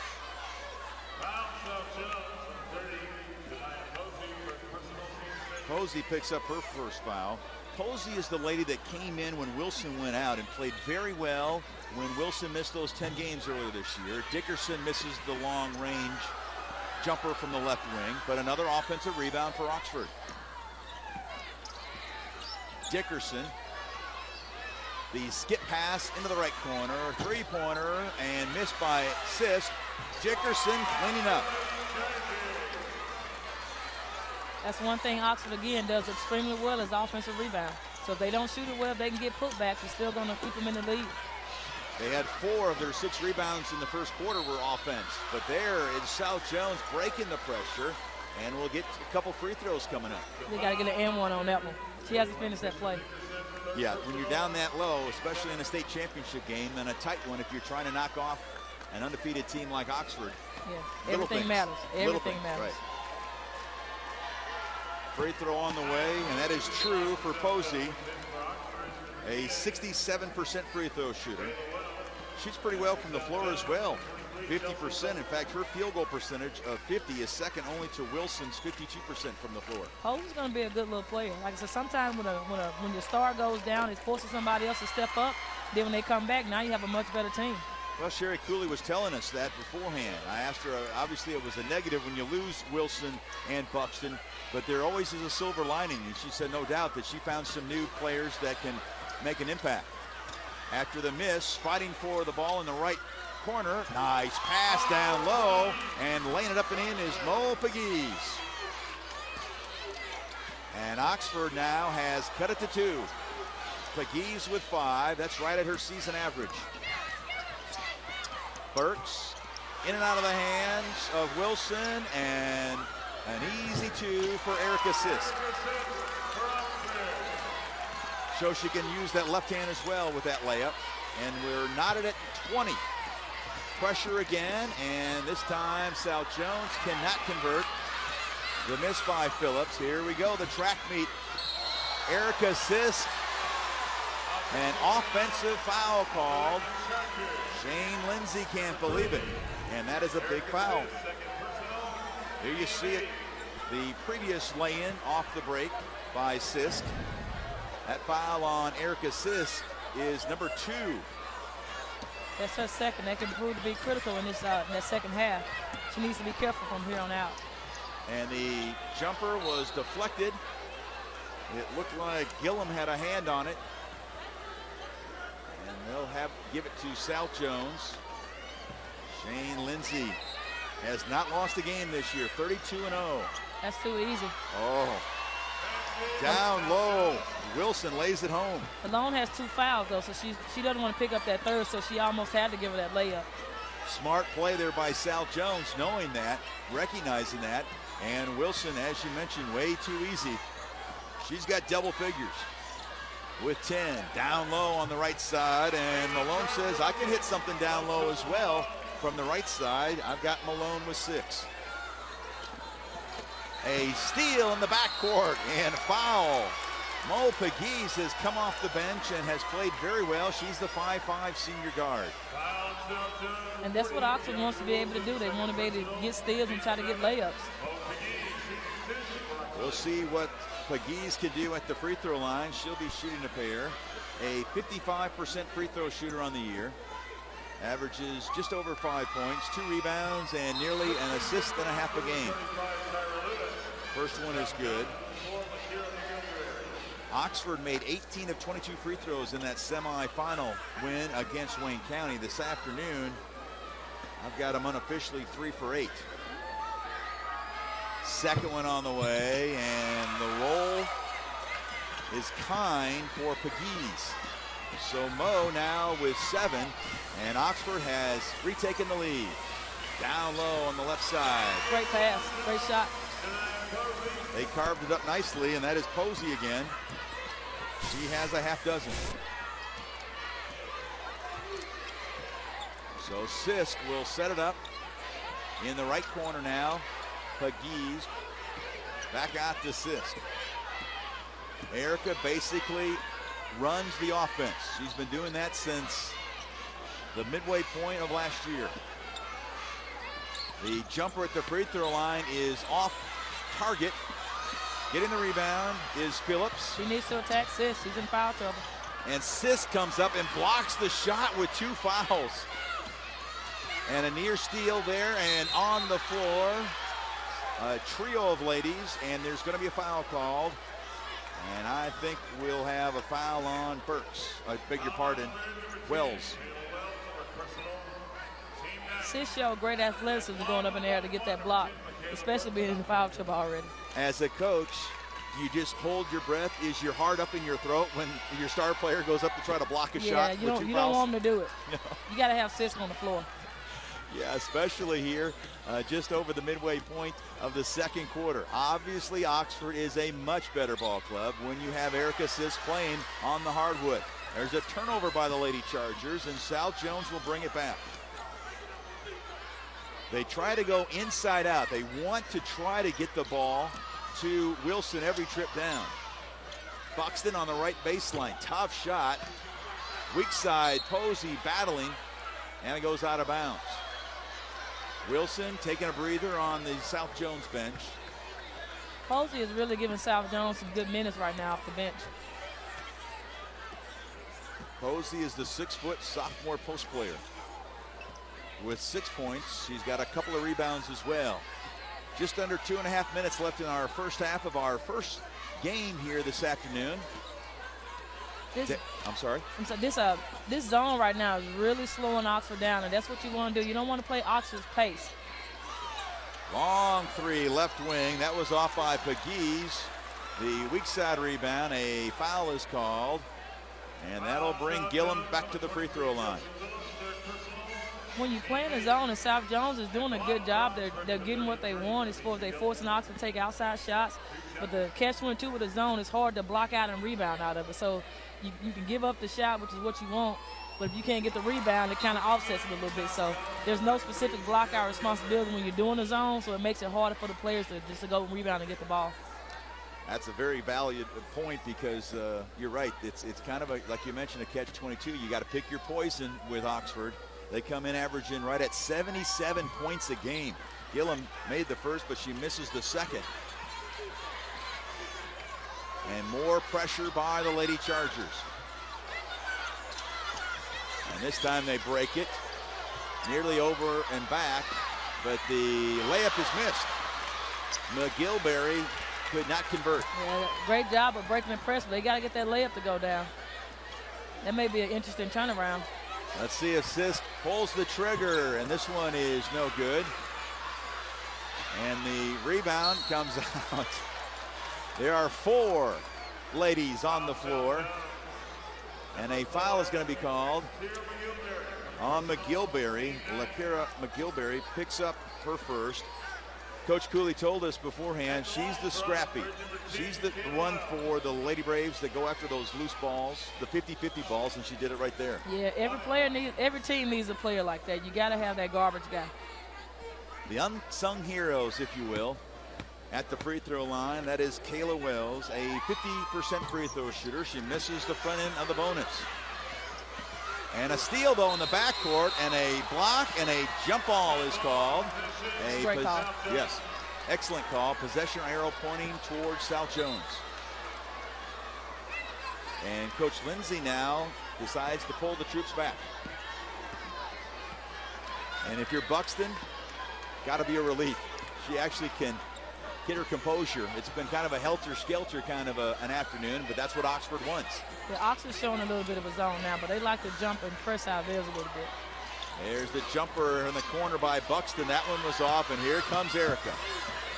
Posey picks up her first foul. Posey is the lady that came in when Wilson went out and played very well when Wilson missed those 10 games earlier this year. Dickerson misses the long-range jumper from the left wing, but another offensive rebound for Oxford. Dickerson, the skip pass into the right corner, 3-pointer, and missed by Sisk. Dickerson cleaning up. That's one thing Oxford, again, does extremely well is offensive rebound. So if they don't shoot it well, if they can get putbacks, it's still going to keep them in the lead. They had 4 of their 6 rebounds in the first quarter were offense. But there is South Jones breaking the pressure, and we'll get a couple free throws coming up. They got to get an and one on that one. She hasn't finished that play. Yeah, when you're down that low, especially in a state championship game, and a tight one if you're trying to knock off an undefeated team like Oxford. Yeah, everything matters. Everything matters. Right. Free throw on the way, and that is true for Posey. A 67% free throw shooter. Shoots pretty well from the floor as well. 50%. In fact, her field goal percentage of 50 is second only to Wilson's 52% from the floor. Posey's going to be a good little player. Like I said, sometimes when your star goes down, it forces somebody else to step up. Then when they come back, now you have a much better team. Well, Sherry Cooley was telling us that beforehand. I asked her, obviously it was a negative when you lose Wilson and Buxton, but there always is a silver lining. And she said no doubt that she found some new players that can make an impact. After the miss, fighting for the ball in the right corner. Nice pass down low, and laying it up and in is Mo Pegues. And Oxford now has cut it to 2. Pegues with 5. That's right at her season average. Burks in and out of the hands of Wilson, and an easy 2 for Erica Sisk. So she can use that left hand as well with that layup. And we're knotted at 20. Pressure again, and this time South Jones cannot convert. The miss by Phillips. Here we go, the track meet. Erica Sisk. An offensive foul called. Shane Lindsay can't believe it. And that is a big foul. Here you see it. The previous lay-in off the break by Sisk. That foul on Erica Sisk is number 2. That's her second. That can prove to be critical in this in that second half. She needs to be careful from here on out. And the jumper was deflected. It looked like Gillum had a hand on it. And they'll give it to South Jones. Shane Lindsay has not lost a game this year, 32-0. That's too easy. Oh, down low. Wilson lays it home. Malone has 2 fouls, though, so she doesn't want to pick up that third, so she almost had to give her that layup. Smart play there by South Jones, knowing that, recognizing that. And Wilson, as you mentioned, way too easy. She's got double figures with 10. Down low on the right side, and Malone says, I can hit something down low as well from the right side. I've got Malone with 6. A steal in the backcourt and foul. Mo Pegues has come off the bench and has played very well. She's the 5'5" senior guard. And that's what Oxford wants to be able to do. They want to be able to get steals and try to get layups. We'll see what Pegues can do at the free throw line. She'll be shooting a pair. A 55% free throw shooter on the year. Averages just over 5 points, 2 rebounds, and nearly an assist and a half a game. First one is good. Oxford made 18 of 22 free throws in that semifinal win against Wayne County this afternoon. I've got them unofficially 3 for 8. Second one on the way, and the roll is kind for Pegues. So Mo now with 7, and Oxford has retaken the lead. Down low on the left side. Great pass, great shot. They carved it up nicely, and that is Posey again. She has a half dozen. So Sisk will set it up in the right corner now. Pegues back out to Sisk. Erica basically runs the offense. She's been doing that since the midway point of last year. The jumper at the free throw line is off target. Getting the rebound is Phillips. She needs to attack Sisk. She's in foul trouble. And Sisk comes up and blocks the shot with 2 fouls. And a near steal there, and on the floor, a trio of ladies, and there's going to be a foul called. And I think we'll have a foul on Burks. I beg your pardon, Wells. Sisk showed great athleticism going up in the air to get that block, especially being in the foul trouble already. As a coach, you just hold your breath. Is your heart up in your throat when your star player goes up to try to block a shot? Yeah, you don't want them to do it. No. You got to have Sisk on the floor. Yeah, especially here, just over the midway point of the second quarter. Obviously, Oxford is a much better ball club when you have Erica Sisk playing on the hardwood. There's a turnover by the Lady Chargers, and South Jones will bring it back. They try to go inside out. They want to try to get the ball to Wilson every trip down. Buxton on the right baseline. Tough shot. Weak side, Posey battling, and it goes out of bounds. Wilson taking a breather on the South Jones bench. Posey is really giving South Jones some good minutes right now off the bench. Posey is the 6-foot sophomore post player with 6 points. She's got a couple of rebounds as well. Just under 2.5 minutes left in our first half of our first game here this afternoon. I'm sorry? This zone right now is really slowing Oxford down, and that's what you want to do. You don't want to play Oxford's pace. Long 3 left wing. That was off by Pegues. The weak side rebound. A foul is called, and that'll bring Gillum back to the free throw line. When you play in the zone, and South Jones is doing a good job, they're getting what they want as far as they forcing Oxford to take outside shots. But the catch-22 with the zone is hard to block out and rebound out of it. So you can give up the shot, which is what you want, But if you can't get the rebound, it kind of offsets it a little bit. So there's no specific block out responsibility when you're doing the zone, so it makes it harder for the players to go rebound and get the ball. That's a very valued point because you're right. It's kind of like you mentioned, a catch-22. You got to pick your poison with Oxford. They come in averaging right at 77 points a game. Gillum made the first, but she misses the second. And more pressure by the Lady Chargers. And this time they break it. Nearly over and back, but the layup is missed. McGillberry could not convert. Yeah, great job of breaking the press, but they got to get that layup to go down. That may be an interesting turnaround. Let's see if Sisk pulls the trigger, and this one is no good. And the rebound comes out. There are 4 ladies on the floor, and a foul is going to be called on McGillberry. Lakira McGillberry picks up her first. Coach Cooley told us beforehand she's the scrappy. She's the one for the Lady Braves that go after those loose balls, the 50-50 balls, and she did it right there. Yeah, every team needs a player like that. You got to have that garbage guy. The unsung heroes, if you will, at the free throw line. That is Kayla Wells, a 50% free throw shooter. She misses the front end of the bonus. And a steal, though, in the backcourt, and a block, and a jump ball is called. Great call. Yes, excellent call. Possession arrow pointing towards South Jones. And Coach Lindsay now decides to pull the troops back. And if you're Buxton, got to be a relief. She actually can get her composure. It's been kind of a helter-skelter kind of an afternoon, but that's what Oxford wants. Yeah, Oxford's showing a little bit of a zone now, but they like to jump and press out theirs a little bit. There's the jumper in the corner by Buxton. That one was off, and here comes Erica.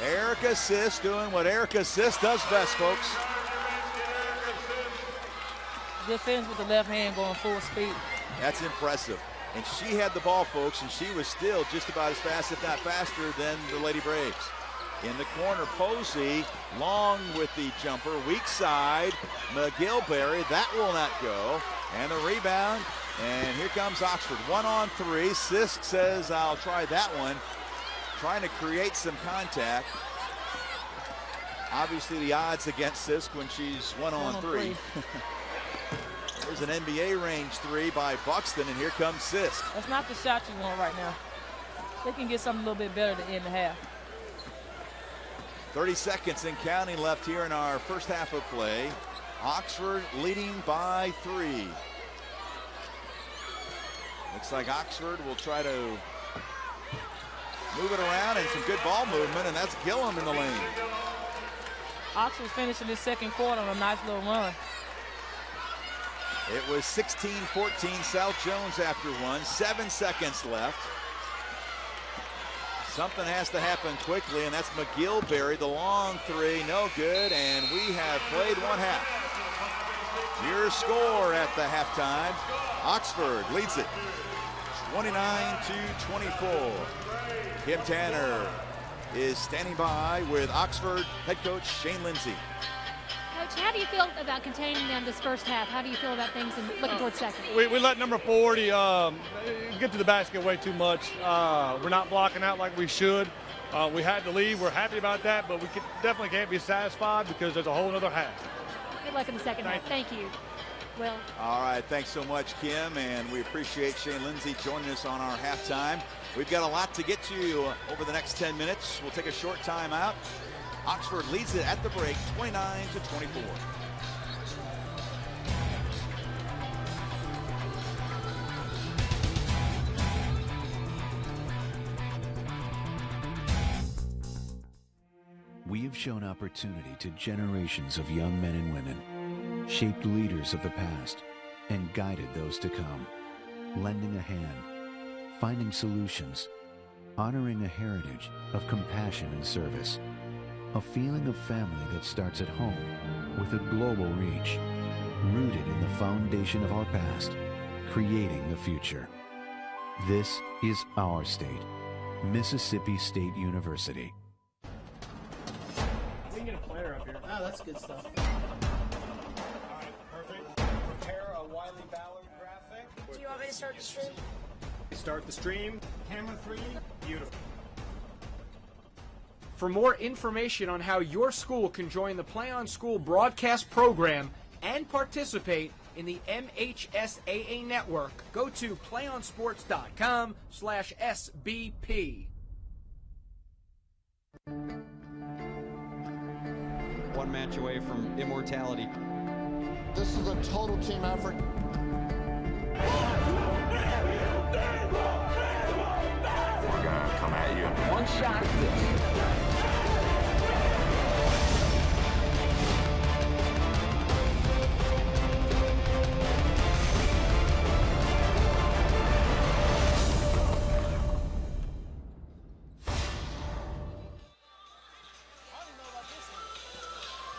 Erica Sisk doing what Erica Sisk does best, folks. Good finish with the left hand going full speed. That's impressive. And she had the ball, folks, and she was still just about as fast, if not faster, than the Lady Braves. In the corner, Posey, long with the jumper, weak side, McGillberry, that will not go. And the rebound, and here comes Oxford, 1-on-3. Sisk says, I'll try that one. Trying to create some contact. Obviously the odds against Sisk when she's 1-on-3. There's an NBA range 3 by Buxton, and here comes Sisk. That's not the shot you want right now. They can get something a little bit better to end the half. 30 seconds and counting left here in our first half of play. Oxford leading by 3. Looks like Oxford will try to move it around, and some good ball movement, and that's Gillum in the lane. Oxford's finishing this second quarter on a nice little run. It was 16-14 South Jones after 1. 7 seconds left. Something has to happen quickly, and that's McGillberry. The long 3, no good, and we have played one half. Your score at the halftime. Oxford leads it 29-24. Kim Tanner is standing by with Oxford head coach Shane Lindsay. Coach, how do you feel about containing them this first half? How do you feel about things and looking towards second? We let number 40 get to the basket way too much. We're not blocking out like we should. We had to leave. We're happy about that, but we definitely can't be satisfied because there's a whole other half. Good luck in the second half. Thank you. Will. All right, thanks so much, Kim, and we appreciate Shane Lindsay joining us on our halftime. We've got a lot to get to over the next 10 minutes. We'll take a short time out. Oxford leads it at the break, 29-24. We have shown opportunity to generations of young men and women, shaped leaders of the past, and guided those to come, lending a hand, finding solutions, honoring a heritage of compassion and service, a feeling of family that starts at home with a global reach, rooted in the foundation of our past, creating the future. This is our state, Mississippi State University. We can get a player up here. Oh, that's good stuff. All right, perfect. Prepare a Wiley Ballard graphic. Do you want me to start the stream? Start the stream. Camera 3. Beautiful. For more information on how your school can join the Play on School broadcast program and participate in the MHSAA network, go to playonsports.com/SBP. One match away from immortality. This is a total team effort. We're gonna come at you. One shot.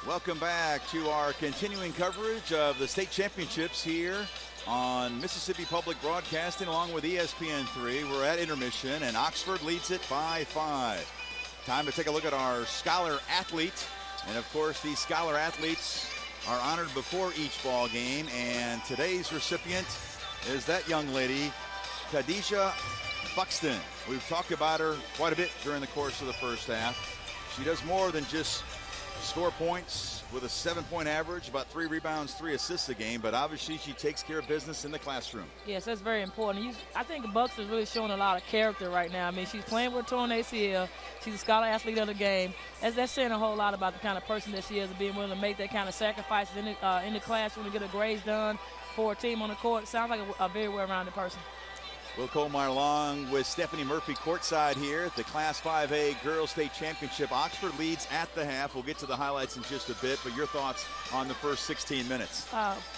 Welcome back to our continuing coverage of the state championships here on Mississippi Public Broadcasting along with ESPN3. We're at intermission and Oxford leads it by 5. Time to take a look at our scholar athlete. And of course, these scholar athletes are honored before each ball game. And today's recipient is that young lady, Khadijah Buxton. We've talked about her quite a bit during the course of the first half. She does more than just score points with a 7-point average, about 3 rebounds, 3 assists a game, but obviously she takes care of business in the classroom. Yes, that's very important. I think Bucks is really showing a lot of character right now. I mean, she's playing with a torn ACL. She's a scholar athlete of the game. That's saying a whole lot about the kind of person that she is, being willing to make that kind of sacrifices in the classroom to get her grades done for a team on the court. Sounds like a very well-rounded person. Will Colmeyer along with Stephanie Murphy courtside here at the Class 5A Girls State Championship. Oxford leads at the half. We'll get to the highlights in just a bit, but your thoughts on the first 16 minutes?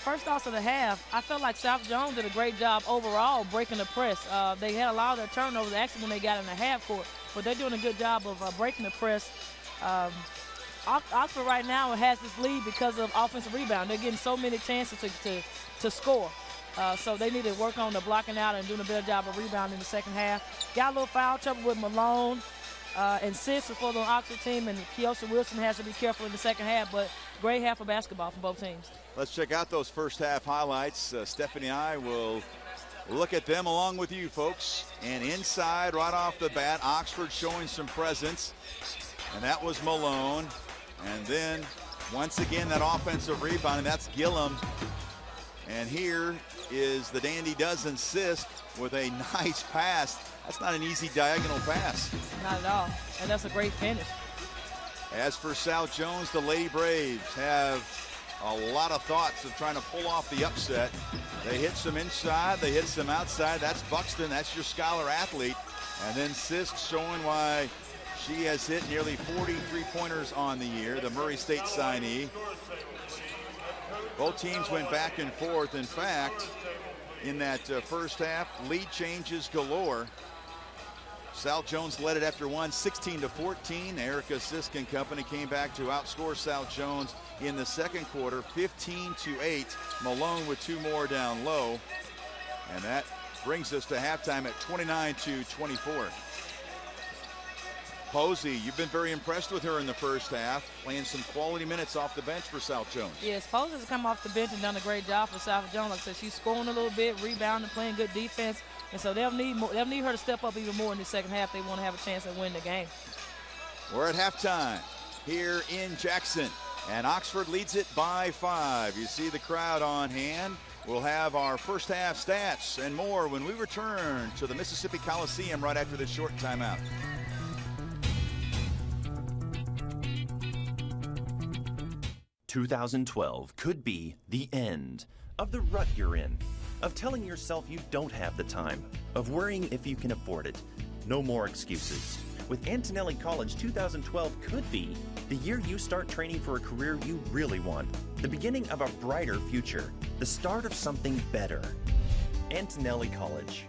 First off of the half, I felt like South Jones did a great job overall breaking the press. They had a lot of their turnovers actually when they got in the half court, but they're doing a good job of breaking the press. Oxford right now has this lead because of offensive rebound. They're getting so many chances to score. So they need to work on the blocking out and doing a better job of rebounding in the second half. Got a little foul trouble with Malone and Sis for the Oxford team, and Keosha Wilson has to be careful in the second half, but great half of basketball from both teams. Let's check out those first half highlights. Stephanie and I will look at them along with you folks. And inside right off the bat, Oxford showing some presence, and that was Malone. And then once again that offensive rebound, and that's Gillum. And here is the Dandy Dozen Sisk with a nice pass. That's not an easy diagonal pass. Not at all. And that's a great finish. As for South Jones, the Lady Braves have a lot of thoughts of trying to pull off the upset. They hit some inside, they hit some outside. That's Buxton, that's your scholar athlete. And then Sisk showing why she has hit nearly 40 3-pointers on the year, the Murray State signee. Both teams went back and forth. In fact, in that first half, lead changes galore. South Jones led it after one, 16-14. Erica Sisk and company came back to outscore South Jones in the second quarter, 15-8. Malone with 2 more down low. And that brings us to halftime at 29-24. Posey, you've been very impressed with her in the first half, playing some quality minutes off the bench for South Jones. Yes, Posey has come off the bench and done a great job for South Jones. Like I said, she's scoring a little bit, rebounding, playing good defense, and so they'll need her to step up even more in the second half. They want to have a chance to win the game. We're at halftime here in Jackson, and Oxford leads it by 5. You see the crowd on hand. We'll have our first half stats and more when we return to the Mississippi Coliseum right after this short timeout. 2012 could be the end of the rut you're in, of telling yourself you don't have the time, of worrying if you can afford it. No more excuses. With Antonelli College, 2012 could be the year you start training for a career you really want, the beginning of a brighter future, the start of something better. Antonelli College.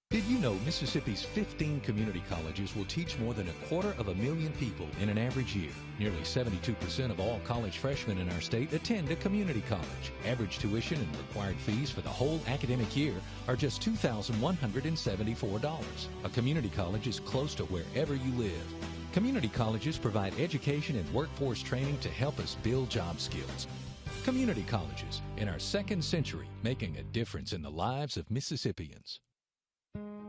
Did you know Mississippi's 15 community colleges will teach more than 250,000 people in an average year? Nearly 72% of all college freshmen in our state attend a community college. Average tuition and required fees for the whole academic year are just $2,174. A community college is close to wherever you live. Community colleges provide education and workforce training to help us build job skills. Community colleges, in our second century, making a difference in the lives of Mississippians.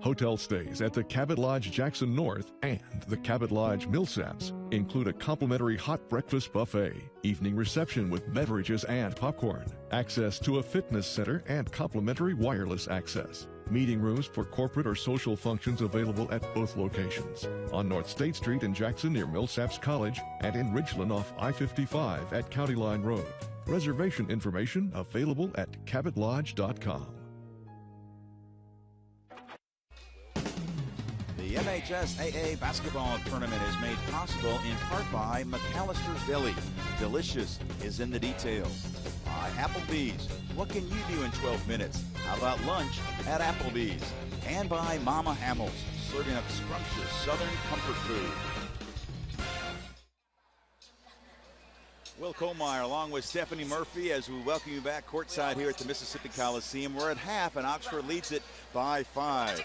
Hotel stays at the Cabot Lodge Jackson North and the Cabot Lodge Millsaps include a complimentary hot breakfast buffet, evening reception with beverages and popcorn, access to a fitness center, and complimentary wireless access. Meeting rooms for corporate or social functions available at both locations. On North State Street in Jackson near Millsaps College and in Ridgeland off I-55 at County Line Road. Reservation information available at cabotlodge.com. The MHSAA basketball tournament is made possible in part by McAllister's Deli. Delicious is in the details. By Applebee's. What can you do in 12 minutes? How about lunch at Applebee's? And by Mama Hamil's, serving up scrumptious Southern comfort food. Will Colmeyer along with Stephanie Murphy as we welcome you back courtside here at the Mississippi Coliseum. We're at half and Oxford leads it by 5.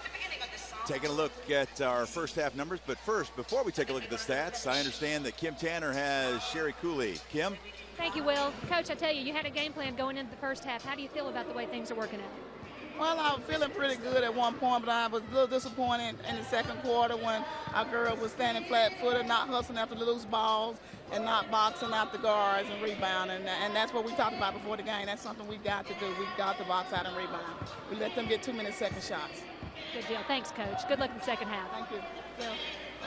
Taking a look at our first half numbers, but first, before we take a look at the stats, I understand that Kim Tanner has Sherry Cooley. Kim? Thank you, Will. Coach, I tell you, you had a game plan going into the first half. How do you feel about the way things are working out? Well, I was feeling pretty good at one point, but I was a little disappointed in the second quarter when our girl was standing flat-footed, not hustling after the loose balls, and not boxing out the guards and rebounding. And that's what we talked about before the game. That's something we got to do. We got to box out and rebound. We let them get too many second shots. Good deal. Thanks, Coach. Good luck in the second half. Thank you. Phil.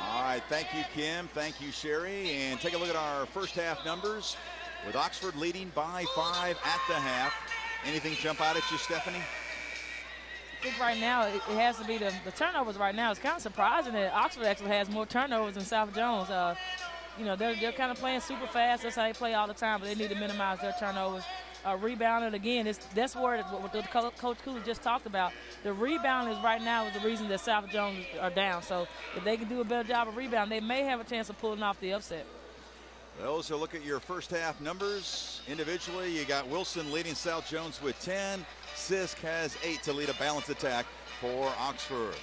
All right, thank you, Kim. Thank you, Sherry. And take a look at our first half numbers with Oxford leading by 5 at the half. Anything jump out at you, Stephanie? I think right now it has to be the turnovers right now. It's kind of surprising that Oxford actually has more turnovers than South Jones. You know, they're kind of playing super fast. That's how they play all the time, but they need to minimize their turnovers. Rebounding again, that's where what Coach Cooley just talked about. The rebounding right now is the reason that South Jones are down. So if they can do a better job of rebounding, they may have a chance of pulling off the upset. Well, so look at your first half numbers. Individually, you got Wilson leading South Jones with 10. Sisk has 8 to lead a balanced attack for Oxford.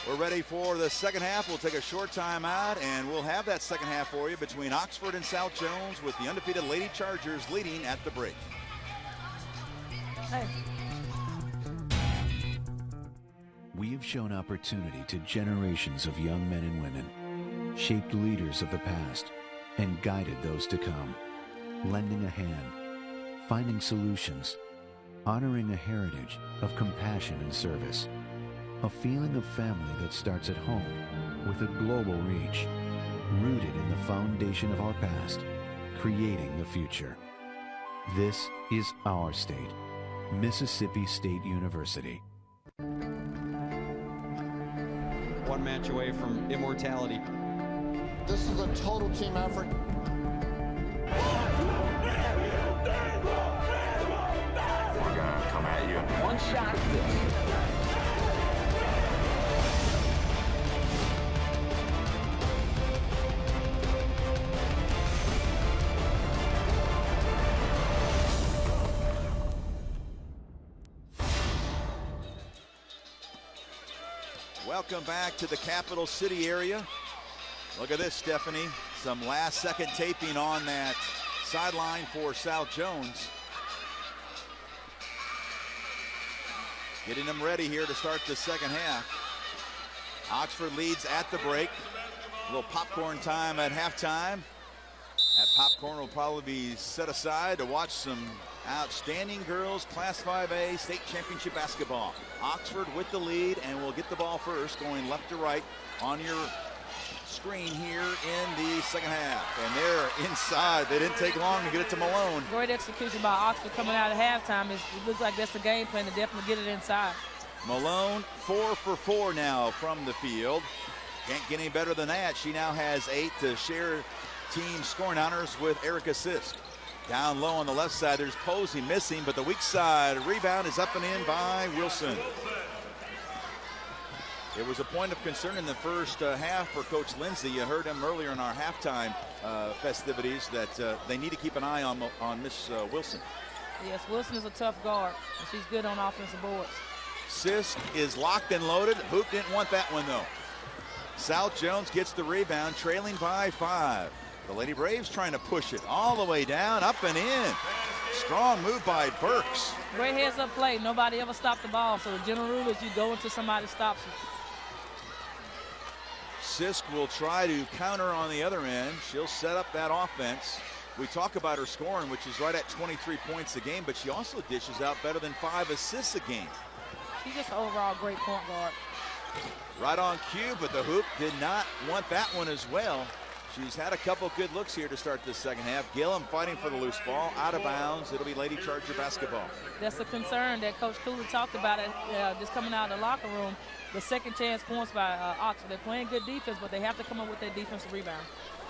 We're ready for the second half. We'll take a short time out, and we'll have that second half for you between Oxford and South Jones with the undefeated Lady Chargers leading at the break. Hey. We have shown opportunity to generations of young men and women, shaped leaders of the past, and guided those to come, lending a hand, finding solutions, honoring a heritage of compassion and service, a feeling of family that starts at home with a global reach, rooted in the foundation of our past, creating the future. This is our state, Mississippi State University. One match away from immortality. This is a total team effort. We're gonna come at you. One shot at this. Welcome back to the Capital City area. Look at this, Stephanie. Some last-second taping on that sideline for South Jones. Getting them ready here to start the second half. Oxford leads at the break. A little popcorn time at halftime. That popcorn will probably be set aside to watch some outstanding girls Class 5A state championship basketball. Oxford with the lead, and we'll get the ball first, going left to right on your screen here in the second half. And they're inside. They didn't take long to get it to Malone. Great execution by Oxford coming out at halftime. It looks like that's the game plan to definitely get it inside. Malone 4 for 4 now from the field. Can't get any better than that. She now has 8 to share team scoring honors with Erica Sisk. Down low on the left side, there's Posey missing, but the weak side rebound is up and in by Wilson. It was a point of concern in the first half for Coach Lindsay. You heard him earlier in our halftime festivities that they need to keep an eye on Miss Wilson. Yes, Wilson is a tough guard, and she's good on offensive boards. Sisk is locked and loaded. Hoop didn't want that one, though. South Jones gets the rebound, trailing by 5. The Lady Braves trying to push it all the way down, up and in. Strong move by Burks. Great heads-up play. Nobody ever stopped the ball, so the general rule is you go until somebody stops you. Sisk will try to counter on the other end. She'll set up that offense. We talk about her scoring, which is right at 23 points a game, but she also dishes out better than 5 assists a game. She's just an overall great point guard. Right on cue, but the hoop did not want that one as well. She's had a couple good looks here to start this second half. Gillum fighting for the loose ball, out of bounds. It'll be Lady Charger basketball. That's the concern that Coach Cooley talked about it just coming out of the locker room. The second chance points by Oxford. They're playing good defense, but they have to come up with that defensive rebound.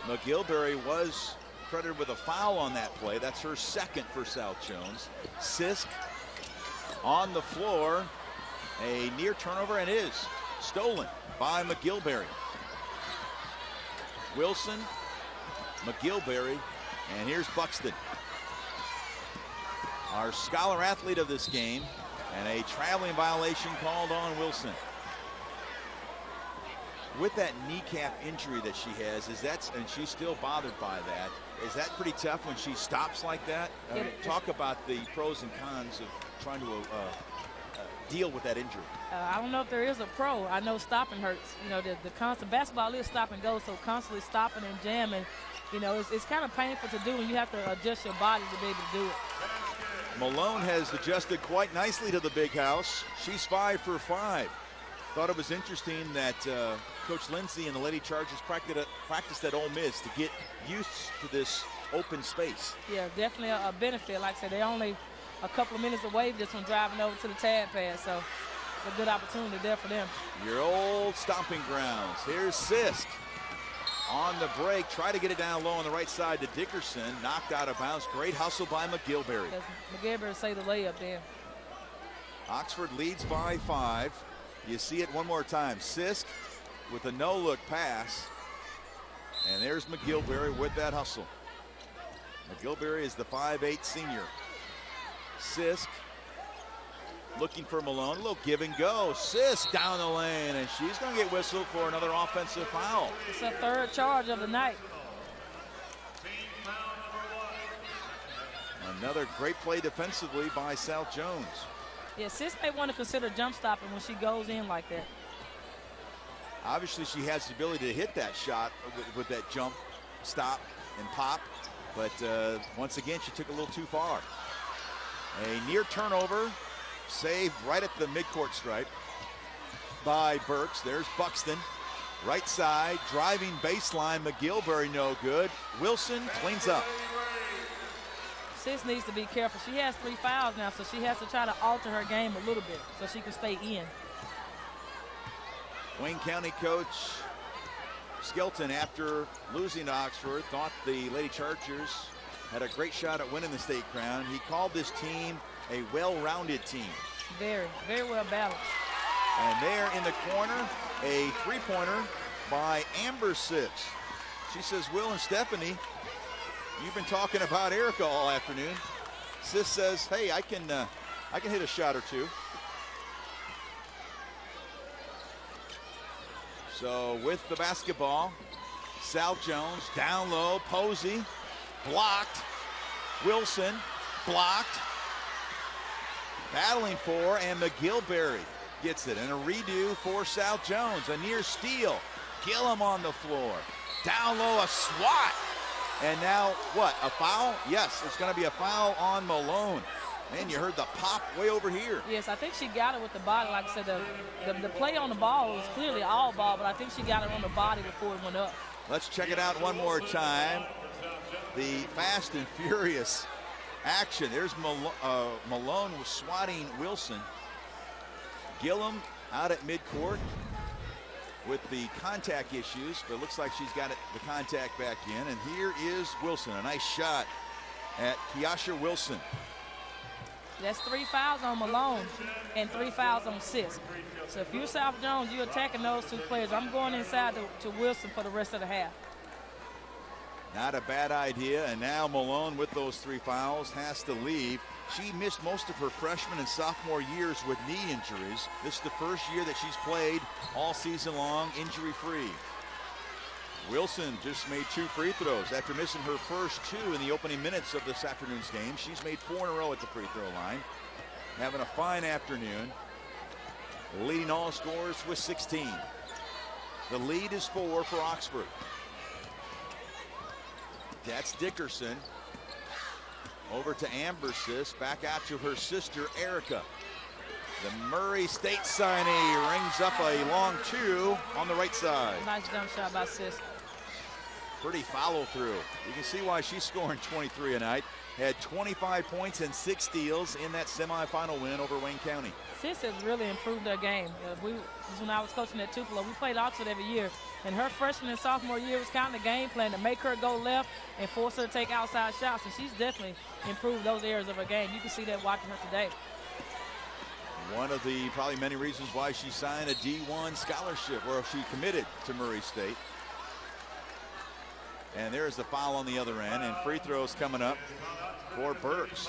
McGilberry was credited with a foul on that play. That's her second for South Jones. Sisk on the floor. A near turnover, and is stolen by McGilberry. Wilson, McGilberry, and here's Buxton. Our scholar athlete of this game, and a traveling violation called on Wilson. With that kneecap injury that she has, and she's still bothered by that, is that pretty tough when she stops like that? Talk about the pros and cons of trying to deal with that injury. I don't know if there is a pro. I know stopping hurts. You know, the constant basketball is stop and go, so constantly stopping and jamming, you know, it's kind of painful to do, and you have to adjust your body to be able to do it. Malone has adjusted quite nicely to the big house. She's 5 for 5. Thought it was interesting that Coach Lindsay and the Lady Chargers practiced at Ole Miss to get used to this open space. Yeah, definitely a benefit. Like I said, they're only a couple of minutes away just from driving over to the tag pad, so it's a good opportunity there for them. Your old stomping grounds. Here's Sisk on the break. Try to get it down low on the right side to Dickerson. Knocked out of bounds. Great hustle by McGilberry. McGilberry saved the layup there. Oxford leads by 5. You see it one more time. Sisk with a no-look pass. And there's McGilberry with that hustle. McGilberry is the 5'8" senior. Sisk looking for Malone. A little give and go. Sisk down the lane, and she's going to get whistled for another offensive foul. It's a third charge of the night. Another great play defensively by South Jones. Yeah, Sisk may want to consider jump stopping when she goes in like that. Obviously, she has the ability to hit that shot with that jump, stop, and pop. But once again, she took a little too far. A near turnover, saved right at the midcourt stripe by Burks. There's Buxton. Right side, driving baseline. McGilberry no good. Wilson cleans up. Sis needs to be careful. She has 3 fouls now, so she has to try to alter her game a little bit so she can stay in. Wayne County coach Skelton, after losing to Oxford, thought the Lady Chargers had a great shot at winning the state crown. He called this team a well-rounded team. Very, very well balanced. And there in the corner, a three-pointer by Amber Sisk. She says, Will and Stephanie, you've been talking about Erica all afternoon. Sisk says, hey, I can hit a shot or two. So with the basketball, South Jones down low, Posey blocked, Wilson blocked, battling for, and McGilberry gets it. And a redo for South Jones, a near steal. Gillum on the floor, down low, a swat. And now what, a foul? Yes, it's going to be a foul on Malone. Man, you heard the pop way over here. Yes, I think she got it with the body. Like I said, the play on the ball was clearly all ball, but I think she got it on the body before it went up. Let's check it out one more time. The fast and furious action. There's Malone was swatting Wilson. Gillum out at midcourt with the contact issues, but it looks like she's got the contact back in. And here is Wilson, a nice shot at Kiasha Wilson. That's 3 fouls on Malone and 3 fouls on Sisk. So if you're South Jones, you're attacking those 2 players. I'm going inside to Wilson for the rest of the half. Not a bad idea. And now Malone, with those 3 fouls, has to leave. She missed most of her freshman and sophomore years with knee injuries. This is the first year that she's played all season long injury-free. Wilson just made 2 free throws after missing her first 2 in the opening minutes of this afternoon's game. She's made 4 in a row at the free throw line. Having a fine afternoon. Leading all scorers with 16. The lead is 4 for Oxford. That's Dickerson. Over to Amber Sisk. Back out to her sister, Erica. The Murray State signee rings up a long 2 on the right side. Nice jump shot by Sisk. Pretty follow through. You can see why she's scoring 23 a night. Had 25 points and 6 steals in that semifinal win over Wayne County. Sis has really improved their game. When I was coaching at Tupelo, we played Oxford every year. And her freshman and sophomore year was kind of the game plan to make her go left and force her to take outside shots. And she's definitely improved those areas of her game. You can see that watching her today. One of the probably many reasons why she signed a D1 scholarship, or she committed to Murray State. And there's the foul on the other end, and free throws coming up for Burks.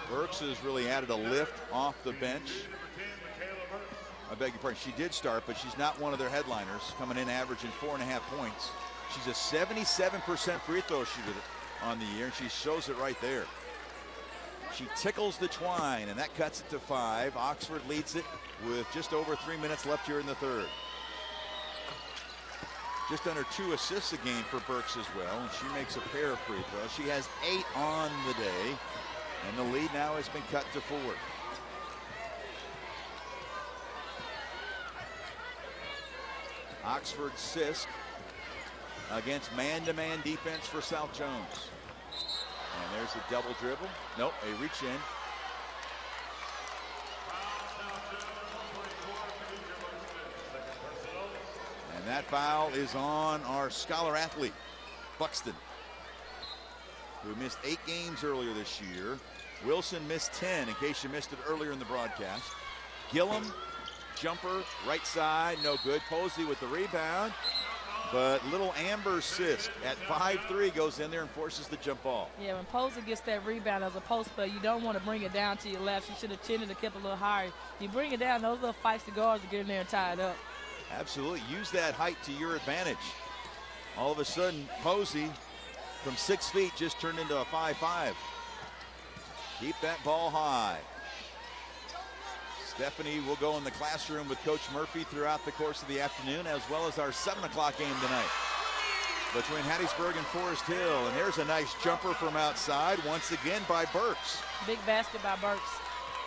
Burks has really added a lift off the bench. I beg your pardon, she did start, but she's not one of their headliners, coming in averaging 4.5 points. She's a 77% free throw shooter on the year, and she shows it right there. She tickles the twine, and that cuts it to 5. Oxford leads it with just over 3 minutes left here in the third. Just under 2 assists a game for Burks as well, and she makes a pair of free throws. She has 8 on the day, and the lead now has been cut to 4. Oxford Sisk against man-to-man defense for South Jones. And there's a double dribble. Nope, a reach in. And that foul is on our scholar athlete, Buxton, who missed 8 games earlier this year. Wilson missed 10, in case you missed it earlier in the broadcast. Gillum, jumper, right side, no good. Posey with the rebound. But little Amber Sisk at 5'3" goes in there and forces the jump ball. Yeah, when Posey gets that rebound as a post player, you don't want to bring it down to your left. You should have tended to keep it a little higher. You bring it down, those little feisty guards will get in there and tie it up. Absolutely. Use that height to your advantage. All of a sudden, Posey from 6 feet just turned into a 5'5". Keep that ball high. Stephanie will go in the classroom with Coach Murphy throughout the course of the afternoon, as well as our 7 o'clock game tonight between Hattiesburg and Forest Hill. And there's a nice jumper from outside, once again by Burks. Big basket by Burks.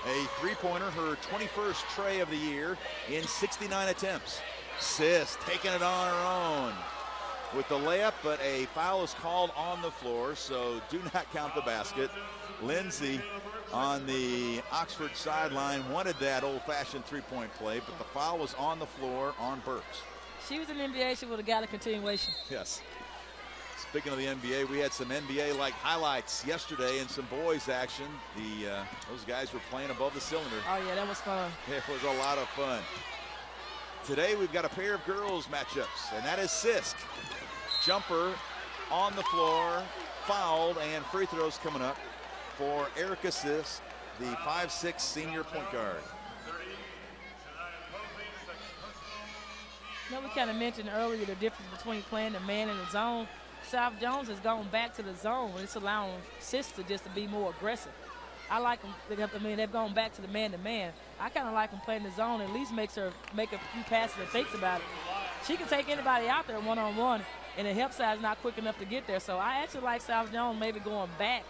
A three-pointer, her 21st tray of the year in 69 attempts. Sisk taking it on her own with the layup, but a foul is called on the floor, so do not count the basket. Lindsay on the Oxford sideline wanted that old-fashioned three-point play, but the foul was on the floor on Burks. She was in the NBA, she would have got a continuation. Yes. Speaking of the NBA, we had some NBA-like highlights yesterday and some boys action. Those guys were playing above the cylinder. Oh, yeah, that was fun. It was a lot of fun. Today we've got a pair of girls matchups, and that is Sisk. Jumper on the floor, fouled, and free throws coming up for Erica Sisk, the 5'6" senior point guard. You know, we kind of mentioned earlier the difference between playing the man and the zone. South Jones has gone back to the zone, and it's allowing Sisk to just to be more aggressive. I like them. They've gone back to the man-to-man. I kind of like them playing the zone. At least makes her make a few passes and thinks about it. She can take anybody out there one-on-one, and the help side's not quick enough to get there. So I actually like South Jones maybe going back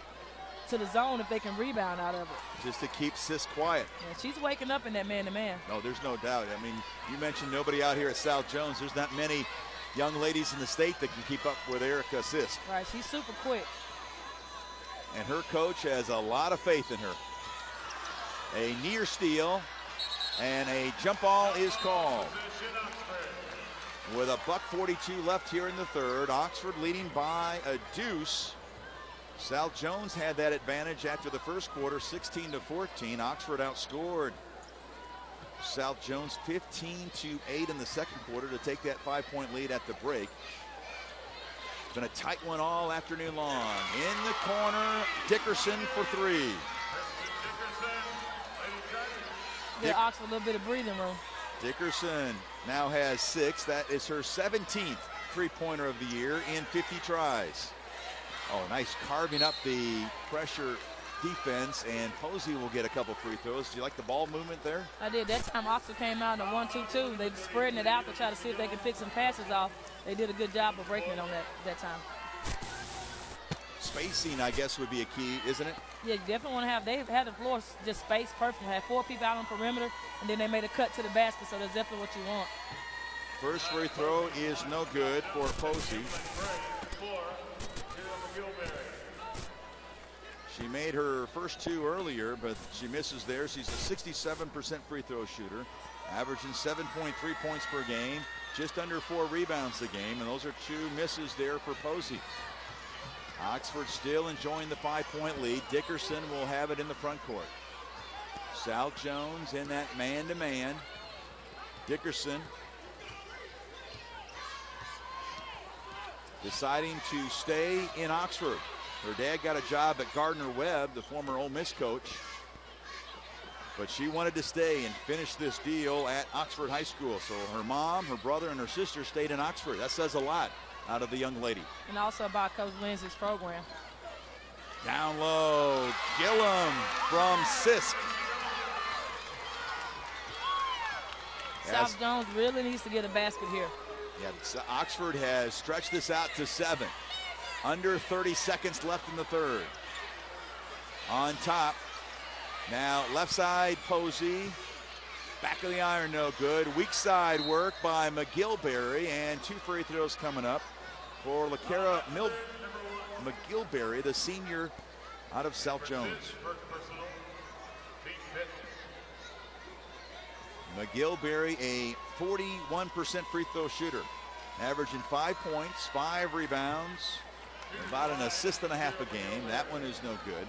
to the zone if they can rebound out of it. Just to keep Sisk quiet. Yeah, she's waking up in that man-to-man. No, there's no doubt. I mean, you mentioned nobody out here at South Jones. There's not many young ladies in the state that can keep up with Erica Sisk. Right, she's super quick. And her coach has a lot of faith in her. A near steal, and a jump ball is called. With a $1:42 left here in the third, Oxford leading by a deuce. South Jones had that advantage after the first quarter, 16-14. Oxford outscored South Jones 15-8 in the second quarter to take that 5-point lead at the break. It's been a tight one all afternoon long. In the corner, Dickerson for three. Give Oxford a little bit of breathing room. Dickerson now has 6. That is her 17th three-pointer of the year in 50 tries. Oh, nice carving up the pressure defense, and Posey will get a couple free throws. Do you like the ball movement there? I did. That time Oxford came out in a 1-2-2. They were spreading it out to try to see if they could pick some passes off. They did a good job of breaking it on that time. Spacing, I guess, would be a key, isn't it? Yeah, you definitely want to have, they had the floor just spaced perfectly. Had 4 people out on perimeter, and then they made a cut to the basket, so that's definitely what you want. First free throw is no good for Posey. She made her first 2 earlier, but she misses there. She's a 67% free throw shooter, averaging 7.3 points per game, just under 4 rebounds a game, and those are 2 misses there for Posey. Oxford still enjoying the 5-point lead. Dickerson will have it in the front court. South Jones in that man-to-man. Dickerson deciding to stay in Oxford. Her dad got a job at Gardner-Webb, the former Ole Miss coach. But she wanted to stay and finish this deal at Oxford High School. So her mom, her brother, and her sister stayed in Oxford. That says a lot out of the young lady. And also about Coach Lindsay's program. Down low, Gillum from Sisk. South Jones really needs to get a basket here. Yeah, Oxford has stretched this out to 7. Under 30 seconds left in the third. On top. Now left side, Posey. Back of the iron, no good. Weak side work by McGilberry, and 2 free throws coming up for LaCara McGilberry, the senior out of South Jones. McGilberry, a 41% free throw shooter, averaging 5 points, 5 rebounds, about an assist and a half a game. That one is no good.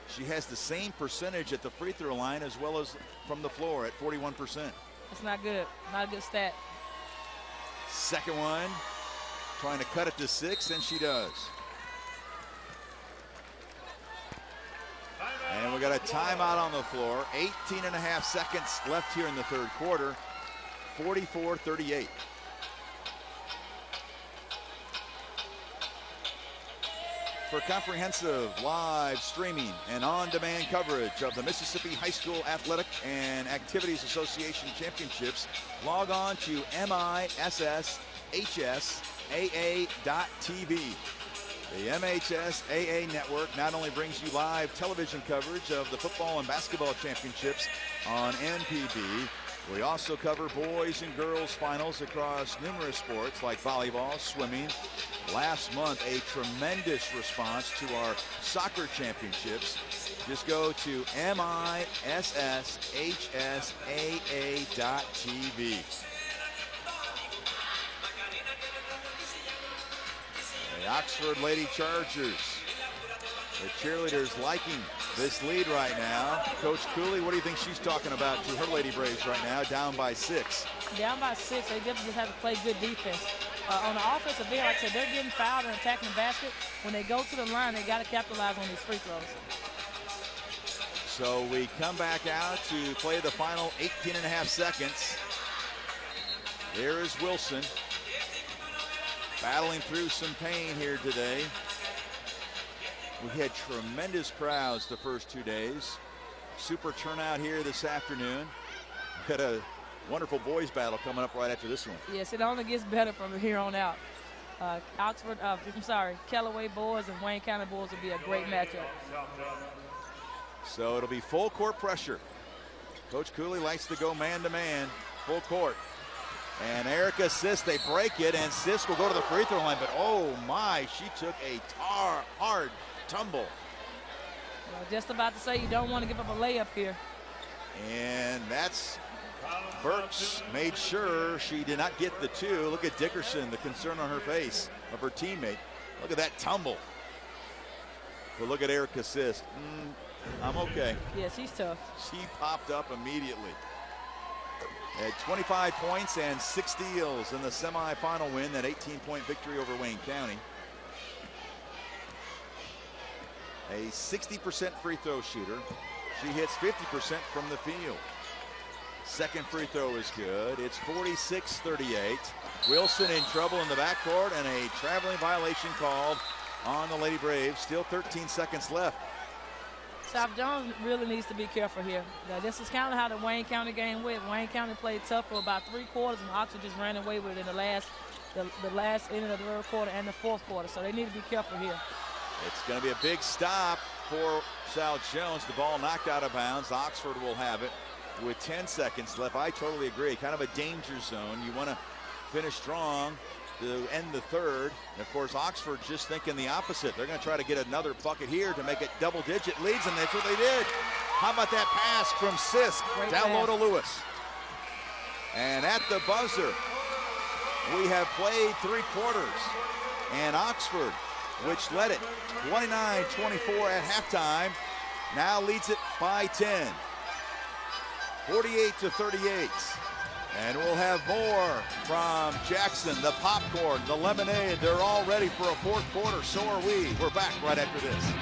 She has the same percentage at the free throw line as well as from the floor at 41%. That's not good. Not a good stat. Second one, trying to cut it to 6, and she does. And we got a timeout on the floor. 18 and a half seconds left here in the third quarter. 44-38. For comprehensive live streaming and on-demand coverage of the Mississippi High School Athletic and Activities Association Championships, log on to MHSAA.TV. The MHSAA network not only brings you live television coverage of the football and basketball championships on MPB, we also cover boys and girls finals across numerous sports like volleyball, swimming. Last month, a tremendous response to our soccer championships. Just go to MISSHSAA.TV. The Oxford Lady Chargers, the cheerleaders liking this lead right now. Coach Cooley, what do you think she's talking about to her Lady Braves right now, down by 6? Down by 6, they definitely just have to play good defense. On the offensive end, like I said, they're getting fouled and attacking the basket. When they go to the line, they got to capitalize on these free throws. So we come back out to play the final 18 and a half seconds. There is Wilson, battling through some pain here today. We had tremendous crowds the first 2 days. Super turnout here this afternoon. We got a wonderful boys battle coming up right after this one. Yes, it only gets better from here on out. Callaway boys and Wayne County boys will be a great matchup. So it'll be full court pressure. Coach Cooley likes to go man-to-man, full court. And Erica Sisk, they break it, and Sisk will go to the free throw line, but oh my, she took a hard tumble. Well, just about to say you don't want to give up a layup here. And that's Burks made sure she did not get the 2. Look at Dickerson, the concern on her face of her teammate. Look at that tumble. But look at Erica Sisk. I'm okay. Yeah, she's tough. She popped up immediately. Had 25 points and 6 steals in the semifinal win, that 18-point victory over Wayne County. A 60% free throw shooter. She hits 50% from the field. Second free throw is good. It's 46-38. Wilson in trouble in the backcourt, and a traveling violation called on the Lady Braves. Still 13 seconds left. South Jones really needs to be careful here. Now, this is kind of how the Wayne County game went. Wayne County played tough for about 3 quarters, and Oxford just ran away with it in the last inning of the third quarter and the fourth quarter. So they need to be careful here. It's going to be a big stop for South Jones. The ball knocked out of bounds. Oxford will have it with 10 seconds left. I totally agree. Kind of a danger zone. You want to finish strong to end the third. And of course, Oxford just thinking the opposite. They're going to try to get another bucket here to make it double-digit leads, and that's what they did. How about that pass from Sisk down low to Lewis? And at the buzzer, we have played 3 quarters, and Oxford, which led it 29-24 at halftime, now leads it by 10. 48-38. And we'll have more from Jackson, the popcorn, the lemonade. They're all ready for a fourth quarter. So are we. We're back right after this.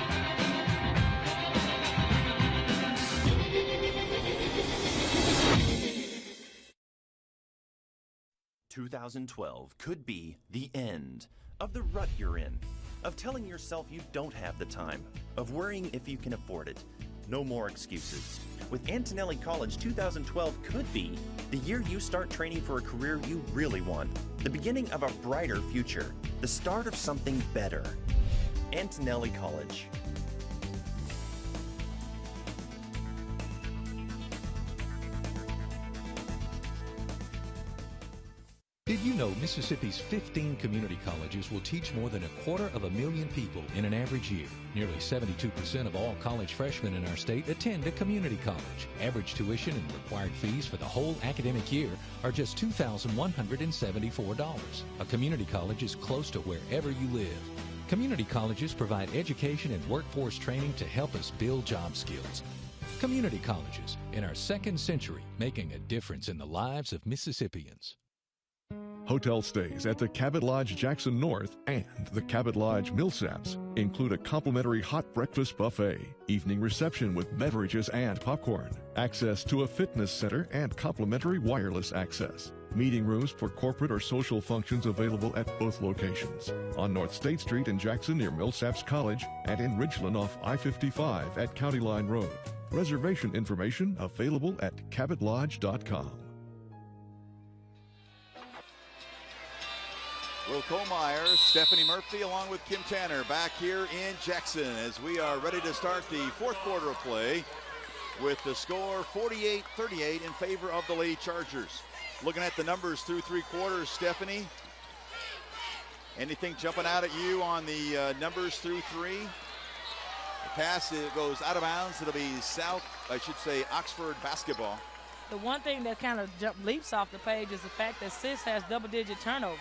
"2012 could be the end of the rut you're in, of telling yourself you don't have the time, of worrying if you can afford it. No more excuses. With Antonelli College, 2012 could be the year you start training for a career you really want, the beginning of a brighter future, the start of something better. Antonelli College. Did you know Mississippi's 15 community colleges will teach more than 250,000 people in an average year? Nearly 72% of all college freshmen in our state attend a community college. Average tuition and required fees for the whole academic year are just $2,174. A community college is close to wherever you live. Community colleges provide education and workforce training to help us build job skills. Community colleges, in our second century, making a difference in the lives of Mississippians. Hotel stays at the Cabot Lodge Jackson North and the Cabot Lodge Millsaps include a complimentary hot breakfast buffet, evening reception with beverages and popcorn, access to a fitness center, and complimentary wireless access. Meeting rooms for corporate or social functions available at both locations. On North State Street in Jackson near Millsaps College and in Ridgeland off I-55 at County Line Road. Reservation information available at cabotlodge.com. Will Kohlmeyer, Stephanie Murphy, along with Kim Tanner back here in Jackson as we are ready to start the fourth quarter of play with the score 48-38 in favor of the Lady Chargers. Looking at the numbers through 3 quarters, Stephanie, anything jumping out at you on the numbers through 3? The pass, it goes out of bounds. It'll be Oxford basketball. The one thing that kind of leaps off the page is the fact that Sis has double-digit turnovers.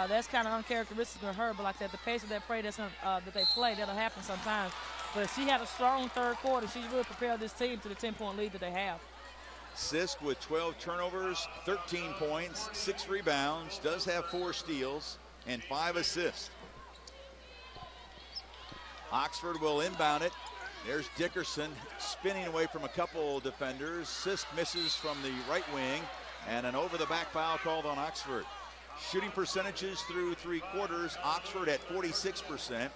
That's kind of uncharacteristic of her, but like I said, the pace of that play that they play, that'll happen sometimes. But she had a strong third quarter. She's really prepared this team to the 10-point lead that they have. Sisk with 12 turnovers, 13 points, 6 rebounds, does have 4 steals, and 5 assists. Oxford will inbound it. There's Dickerson spinning away from a couple defenders. Sisk misses from the right wing, and an over-the-back foul called on Oxford. Shooting percentages through 3 quarters, Oxford at 46%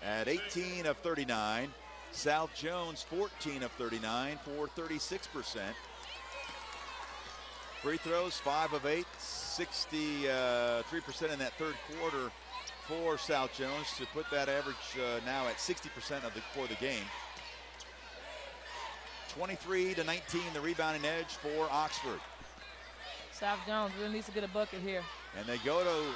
at 18 of 39. South Jones 14 of 39 for 36%. Free throws 5 of 8, 63% in that third quarter for South Jones to put that average now at 60% for the game. 23-19 the rebounding edge for Oxford. South Jones really needs to get a bucket here. And they go to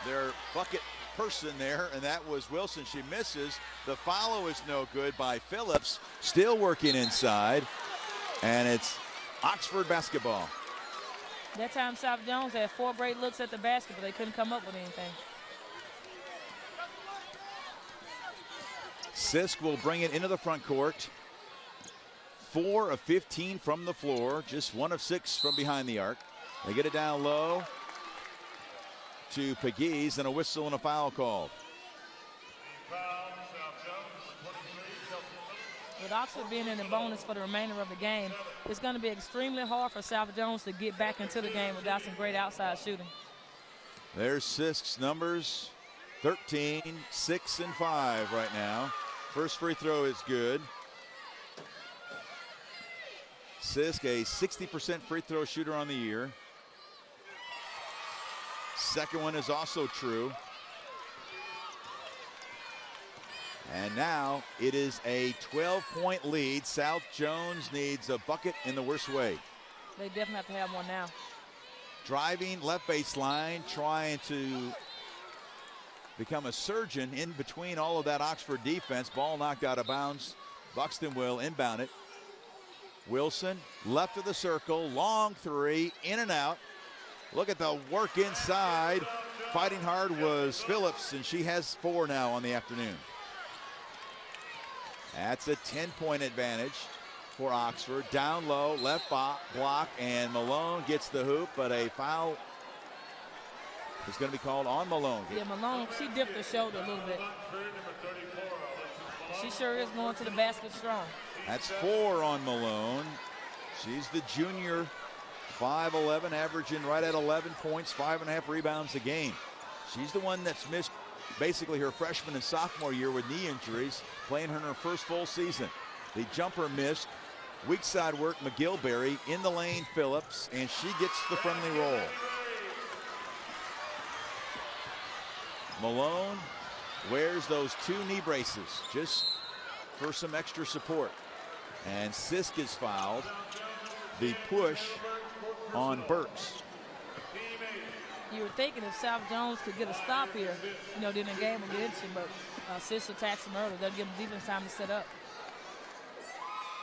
their bucket person there, and that was Wilson. She misses. The follow is no good by Phillips. Still working inside, and it's Oxford basketball. That time South Jones had 4 great looks at the basket, but they couldn't come up with anything. Sisk will bring it into the front court. 4 of 15 from the floor, just 1 of 6 from behind the arc. They get it down low to Pegues, and a whistle and a foul called. With Oxford being in the bonus for the remainder of the game, it's going to be extremely hard for South Jones to get back into the game without some great outside shooting. There's Sisk's numbers, 13, 6, and 5 right now. First free throw is good. Sisk, a 60% free throw shooter on the year. Second one is also true. And now it is a 12-point lead. South Jones needs a bucket in the worst way. They definitely have to have one now. Driving left baseline, trying to become a surgeon in between all of that Oxford defense. Ball knocked out of bounds. Buxton will inbound it. Wilson, left of the circle, long three, in and out. Look at the work inside. Fighting hard was Phillips, and she has 4 now on the afternoon. That's a 10-point advantage for Oxford. Down low, left block, and Malone gets the hoop, but a foul is going to be called on Malone. Yeah, Malone, she dipped her shoulder a little bit. She sure is going to the basket strong. That's 4 on Malone. She's the junior, 5'11", averaging right at 11 points, 5.5 rebounds a game. She's the one that's missed basically her freshman and sophomore year with knee injuries, playing her in her first full season. The jumper missed. Weak side work, McGilberry in the lane, Phillips, and she gets the friendly roll. Malone wears those 2 knee braces just for some extra support. And Sisk is fouled. The push on Burks. You were thinking if South Jones could get a stop here, then the game would get interesting, but Sisk attacks him early. They'll give him defense time to set up.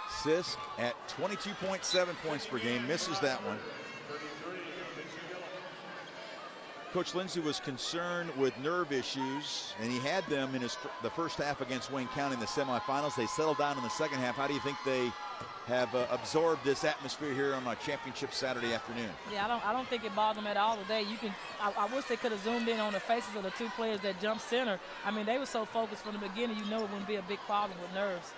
Sisk at 22.7 points per game, misses that one. Coach Lindsay was concerned with nerve issues, and he had them in the first half against Wayne County in the semifinals. They settled down in the second half. How do you think they have absorbed this atmosphere here on a championship Saturday afternoon? Yeah, I don't think it bothered them at all today. I wish they could have zoomed in on the faces of the 2 players that jumped center. I mean, they were so focused from the beginning, it wouldn't be a big problem with nerves.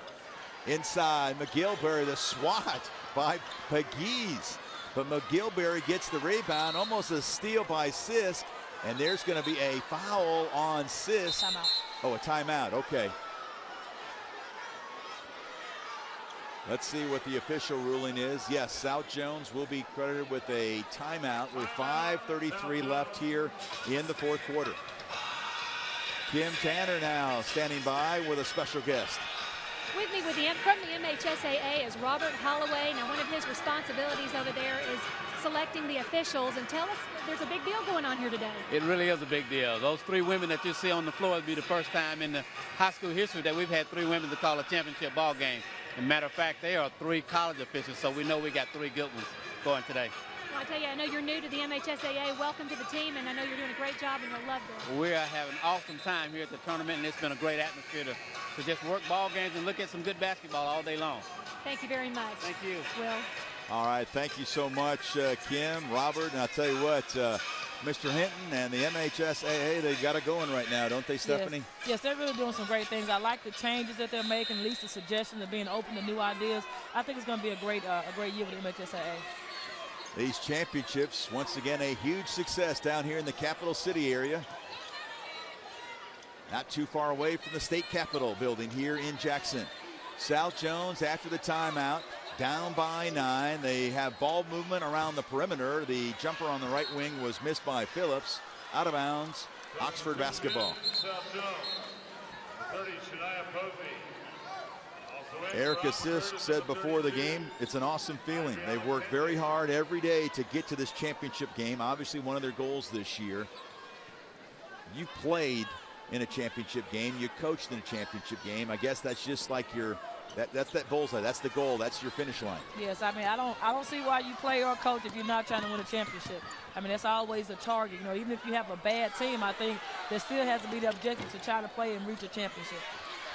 Inside, McGilberry, the swat by Pegues. But McGilberry gets the rebound, almost a steal by Sisk, and there's going to be a foul on Sisk. Timeout. Oh, a timeout, okay. Let's see what the official ruling is. Yes, South Jones will be credited with a timeout with 5:33 left here in the fourth quarter. Kim Tanner now standing by with a special guest. With me from the MHSAA is Robert Holloway. Now, one of his responsibilities over there is selecting the officials. And tell us, there's a big deal going on here today. It really is a big deal. Those 3 women that you see on the floor will be the first time in the high school history that we've had 3 women to call a championship ball game. As a matter of fact, they are 3 college officials, so we know we got 3 good ones going today. Well, I tell you, I know you're new to the MHSAA. Welcome to the team, and I know you're doing a great job, and you'll love this. We are having an awesome time here at the tournament, and it's been a great atmosphere to just work ball games and look at some good basketball all day long. Thank you very much. Thank you. Will. All right, thank you so much, Kim, Robert, and I'll tell you what, Mr. Hinton and the MHSAA, they got it going right now, don't they, Stephanie? Yes, they're really doing some great things. I like the changes that they're making, at least the suggestions of being open to new ideas. I think it's going to be a great year with the MHSAA. These championships, once again, a huge success down here in the capital city area. Not too far away from the state capitol building here in Jackson. South Jones after the timeout, down by 9. They have ball movement around the perimeter. The jumper on the right wing was missed by Phillips. Out of bounds, Oxford basketball. Erica Sisk said before the game, it's an awesome feeling. They've worked very hard every day to get to this championship game. Obviously one of their goals this year. You played in a championship game. You coached in a championship game. I guess that's just like that's that bullseye. That's the goal. That's your finish line. Yes, I mean, I don't see why you play or coach if you're not trying to win a championship. I mean, that's always a target. Even if you have a bad team, I think there still has to be the objective to try to play and reach a championship.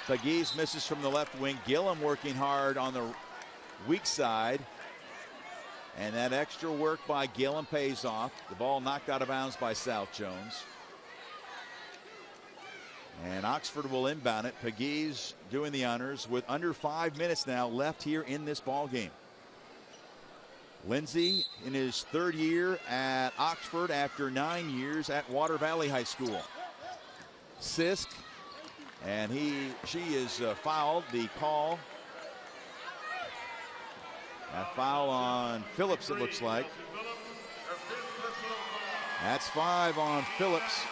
Pegues misses from the left wing. Gillum working hard on the weak side. And that extra work by Gillum pays off. The ball knocked out of bounds by South Jones. And Oxford will inbound it. Pegues doing the honors with under 5 minutes now left here in this ball game. Lindsey in his 3rd year at Oxford after 9 years at Water Valley High School. Sisk, and she is fouled. The call. A foul on Phillips, it looks like. That's 5 on Phillips.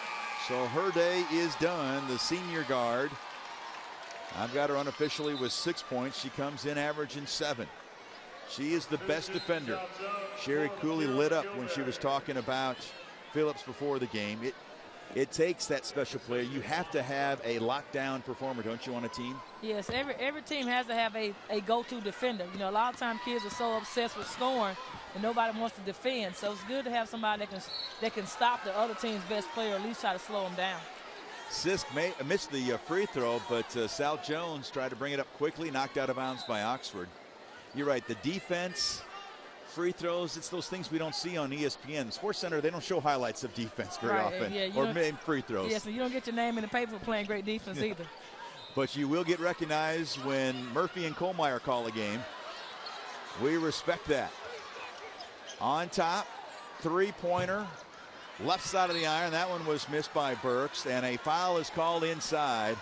So her day is done, the senior guard. I've got her unofficially with 6 points. She comes in averaging 7. She is the best defender. Sherry Cooley lit up when she was talking about Phillips before the game. It takes that special player. You have to have a lockdown performer, don't you, on a team? Yes, every team has to have a go-to defender. You know, a lot of times kids are so obsessed with scoring and nobody wants to defend. So it's good to have somebody that can stop the other team's best player, or at least try to slow them down. Sisk missed the free throw, but South Jones tried to bring it up quickly, knocked out of bounds by Oxford. You're right, the defense, free throws, it's those things we don't see on ESPN. The Sports Center, they don't show highlights of defense very often, or free throws. Yes, and you don't get your name in the paper for playing great defense either. But you will get recognized when Murphy and Kohlmeyer call a game. We respect that. On top, three-pointer, left side of the iron. That one was missed by Burks, and a foul is called inside.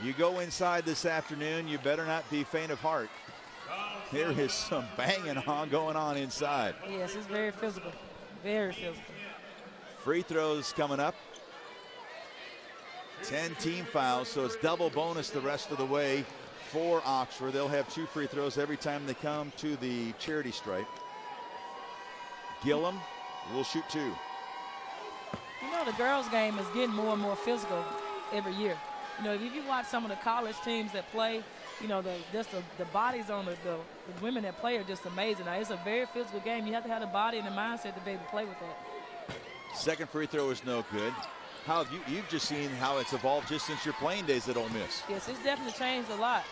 You go inside this afternoon, you better not be faint of heart. There is some banging on going on inside. Yes, it's very physical. Very physical. Free throws coming up. 10 team fouls, so it's double bonus the rest of the way for Oxford. They'll have 2 free throws every time they come to the charity stripe. Gillum will shoot 2. You know, the girls' game is getting more and more physical every year. You know, if you watch some of the college teams that play, you know, the bodies on the women that play are just amazing. Now, it's a very physical game. You have to have the body and the mindset to be able to play with that. Second free throw is no good. How have you've just seen how it's evolved just since your playing days at Ole Miss? Yes, it's definitely changed a lot.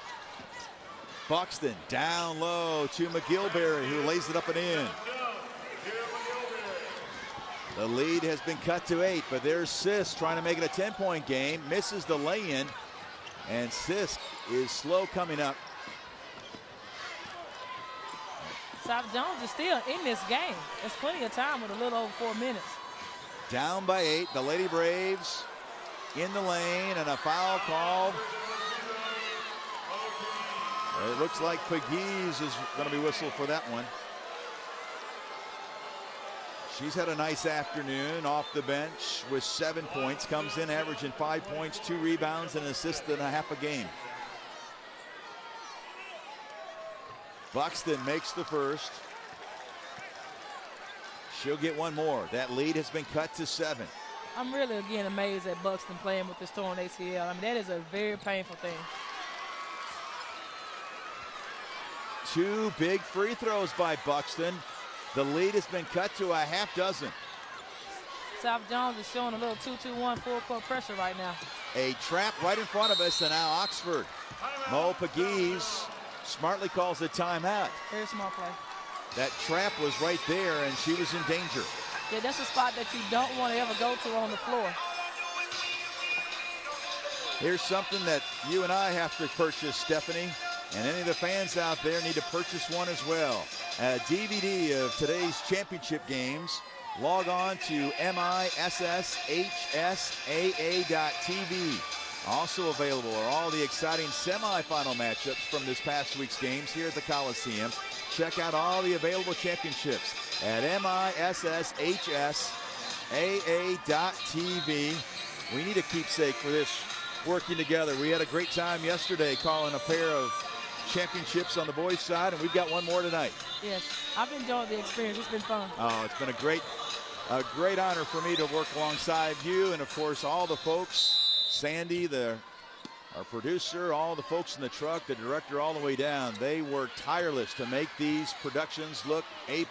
Buxton down low to McGilberry, who lays it up and in. The lead has been cut to 8, but there's Sisk trying to make it a 10-point game. Misses the lay-in, and Sisk is slow coming up. South Jones is still in this game. There's plenty of time with a little over 4 minutes. Down by 8, the Lady Braves in the lane, and a foul called. It looks like Pegues is going to be whistled for that one. She's had a nice afternoon off the bench with 7 points. Comes in averaging 5 points, 2 rebounds, and an assist and a half a game. Buxton makes the first. She'll get one more. That lead has been cut to 7. I'm really, again, amazed at Buxton playing with this torn ACL. I mean, that is a very painful thing. 2 big free throws by Buxton. The lead has been cut to a half dozen. South Jones is showing a little 2-2-1 full-court pressure right now. A trap right in front of us, and now Oxford. Mo Pegues smartly calls a timeout. Very smart play. That trap was right there, and she was in danger. Yeah, that's a spot that you don't want to ever go to on the floor. Here's something that you and I have to purchase, Stephanie, and any of the fans out there need to purchase one as well. A DVD of today's championship games. Log on to MISSHSAA.tv. Also available are all the exciting semifinal matchups from this past week's games here at the Coliseum. Check out all the available championships at MISSHSAA.tv. We need a keepsake for this working together. We had a great time yesterday calling a pair of championships on the boys' side, and we've got one more tonight. Yes, I've enjoyed the experience. It's been fun. Oh, it's been a great honor for me to work alongside you, and of course all the folks, Sandy, our producer, all the folks in the truck, the director, all the way down. They worked tireless to make these productions look A+.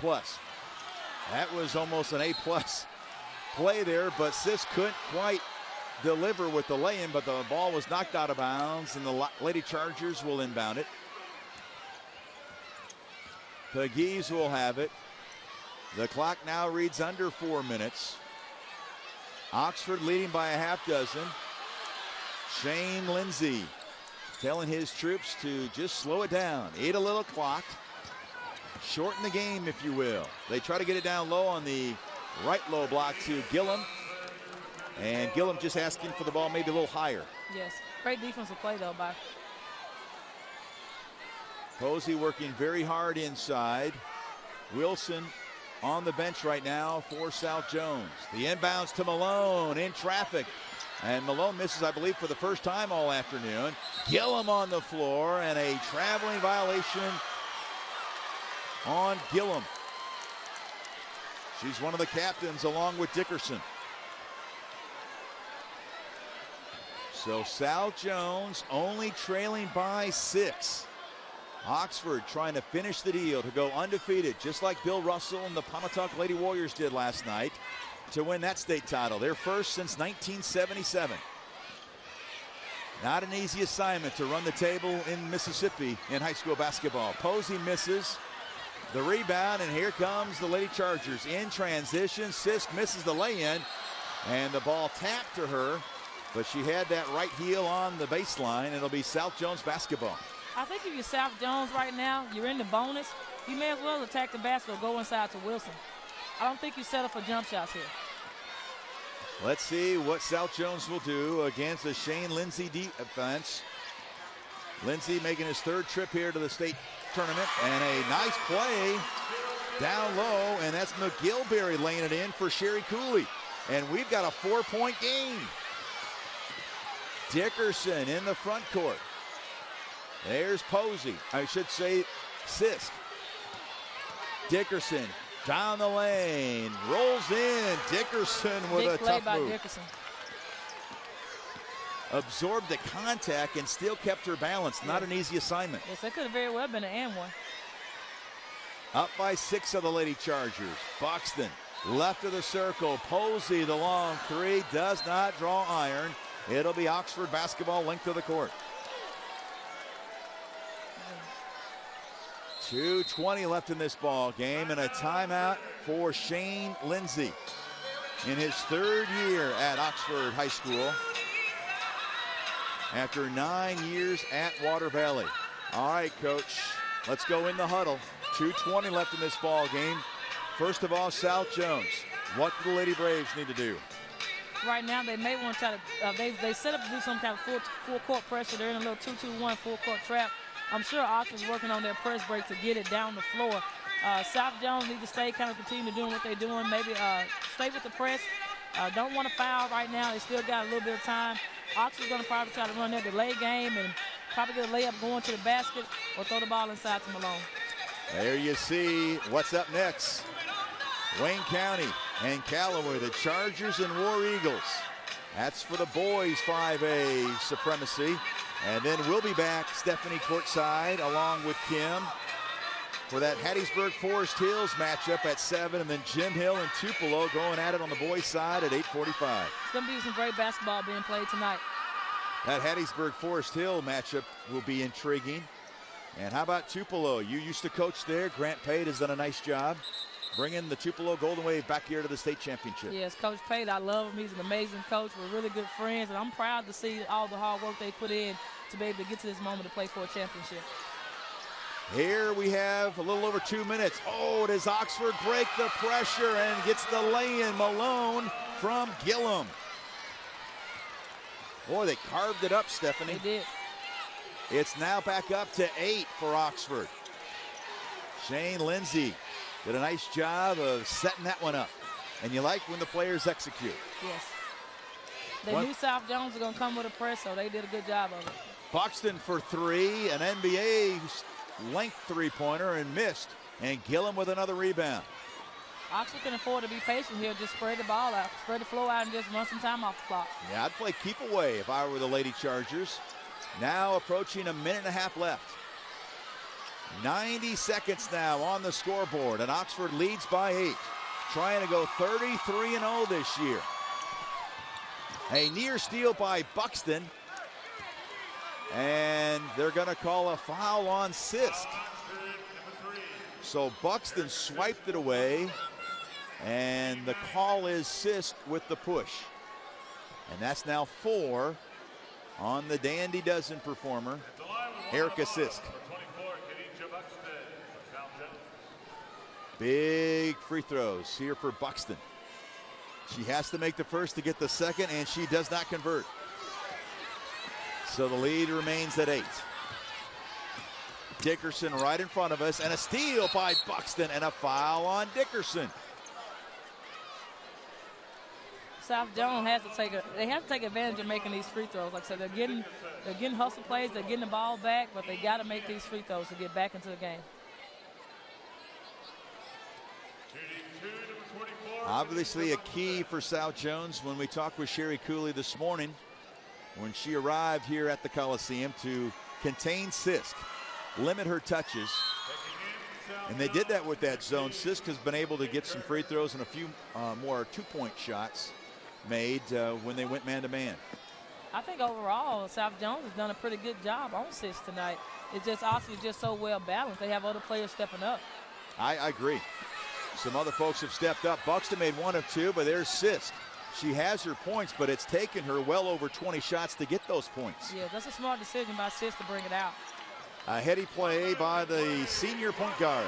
That was almost an A+ play there, but Sisk couldn't quite deliver with the lay-in, but the ball was knocked out of bounds, and the Lady Chargers will inbound it. Pegues will have it. The clock now reads under 4 minutes. Oxford leading by a half dozen. Shane Lindsay telling his troops to just slow it down, eat a little clock, shorten the game, if you will. They try to get it down low on the right low block to Gillum. And Gillum just asking for the ball maybe a little higher. Yes, great defensive play, though, by Posey working very hard inside. Wilson on the bench right now for South Jones. The inbounds to Malone in traffic. And Malone misses, I believe, for the first time all afternoon. Gillum on the floor, and a traveling violation on Gillum. She's one of the captains along with Dickerson. So South Jones only trailing by 6. Oxford trying to finish the deal to go undefeated, just like Bill Russell and the Pontotoc Lady Warriors did last night, to win that state title, their first since 1977. Not an easy assignment to run the table in Mississippi in high school basketball. Posey misses the rebound, and here comes the Lady Chargers in transition. Sisk misses the lay-in, and the ball tapped to her, but she had that right heel on the baseline. It'll be South Jones basketball. I think if you're South Jones right now, you're in the bonus, you may as well attack the basket or go inside to Wilson. I don't think you settle for jump shots here. Let's see what South Jones will do against the Shane Lindsay defense. Lindsay making his 3rd trip here to the state tournament, and a nice play down low, and that's McGilberry laying it in for Sherry Cooley. And we've got a 4-point game. Dickerson in the front court. There's Posey, I should say Sisk. Dickerson down the lane, rolls in. Dickerson with Big a play tough by move. Dickerson. Absorbed the contact and still kept her balance. Not an easy assignment. Yes, that could have very well been an and one. Up by 6 of the Lady Chargers. Buxton left of the circle. Posey, the long 3, does not draw iron. It'll be Oxford basketball length of the court. 2:20 left in this ball game, and a timeout for Shane Lindsay in his 3rd year at Oxford High School after 9 years at Water Valley. All right, Coach, let's go in the huddle. 2:20 left in this ball game. First of all, South Jones, what do the Lady Braves need to do? Right now, they may want to try to, they set up to do some kind of full court pressure. They're in a little 2-2-1 full court trap. I'm sure Oxford's working on their press break to get it down the floor. South Jones need to stay, kind of continue doing what they're doing. Maybe stay with the press. Don't want to foul right now. They still got a little bit of time. Oxford's going to probably try to run their delay game and probably get a layup going to the basket or throw the ball inside to Malone. There you see what's up next. Wayne County and Callaway, the Chargers and War Eagles. That's for the boys 5A supremacy. And then we'll be back, Stephanie courtside, along with Kim, for that Hattiesburg Forest Hills matchup at 7, and then Jim Hill and Tupelo going at it on the boys' side at 8:45. It's going to be some great basketball being played tonight. That Hattiesburg Forest Hill matchup will be intriguing. And how about Tupelo? You used to coach there. Grant Pate has done a nice job bringing the Tupelo Golden Wave back here to the state championship. Yes, Coach Pate, I love him. He's an amazing coach. We're really good friends, and I'm proud to see all the hard work they put in to be able to get to this moment to play for a championship. Here we have a little over 2 minutes. Oh, does Oxford break the pressure and gets the lay-in? Malone from Gillum. Boy, they carved it up, Stephanie. They did. It's now back up to 8 for Oxford. Shane Lindsay did a nice job of setting that one up. And you like when the players execute. Yes. They knew South Jones was going to come with a press, so they did a good job of it. Buxton for 3, an NBA length 3-pointer, and missed. And Gillum with another rebound. Oxford can afford to be patient here. Just spread the ball out, spread the flow out, and just run some time off the clock. Yeah, I'd play keep away if I were the Lady Chargers. Now approaching a minute and a half left. 90 now on the scoreboard, and Oxford leads by 8. Trying to go 33-0 this year. A near steal by Buxton. And they're going to call a foul on Sisk. So Buxton swiped it away, and the call is Sisk with the push. And that's now 4 on the Dandy Dozen performer, Erica Sisk. Big free throws here for Buxton. She has to make the first to get the second, and she does not convert. So the lead remains at 8. Dickerson right in front of us, and a steal by Buxton, and a foul on Dickerson. South Jones has to take advantage of making these free throws. Like I said, they're getting hustle plays, they're getting the ball back, but they got to make these free throws to get back into the game. Obviously a key for South Jones when we talked with Sherry Cooley this morning when she arrived here at the Coliseum to contain Sisk, limit her touches. And they did that with that zone. Sisk has been able to get some free throws and a few more two-point shots made when they went man-to-man. I think overall, South Jones has done a pretty good job on Sisk tonight. It's just Oxford just so well balanced. They have other players stepping up. I agree. Some other folks have stepped up. Buxton made 1 of 2, but there's Sisk. She has her points, but it's taken her well over 20 shots to get those points. Yeah, that's a smart decision by Sisk to bring it out. A heady play by the senior point guard.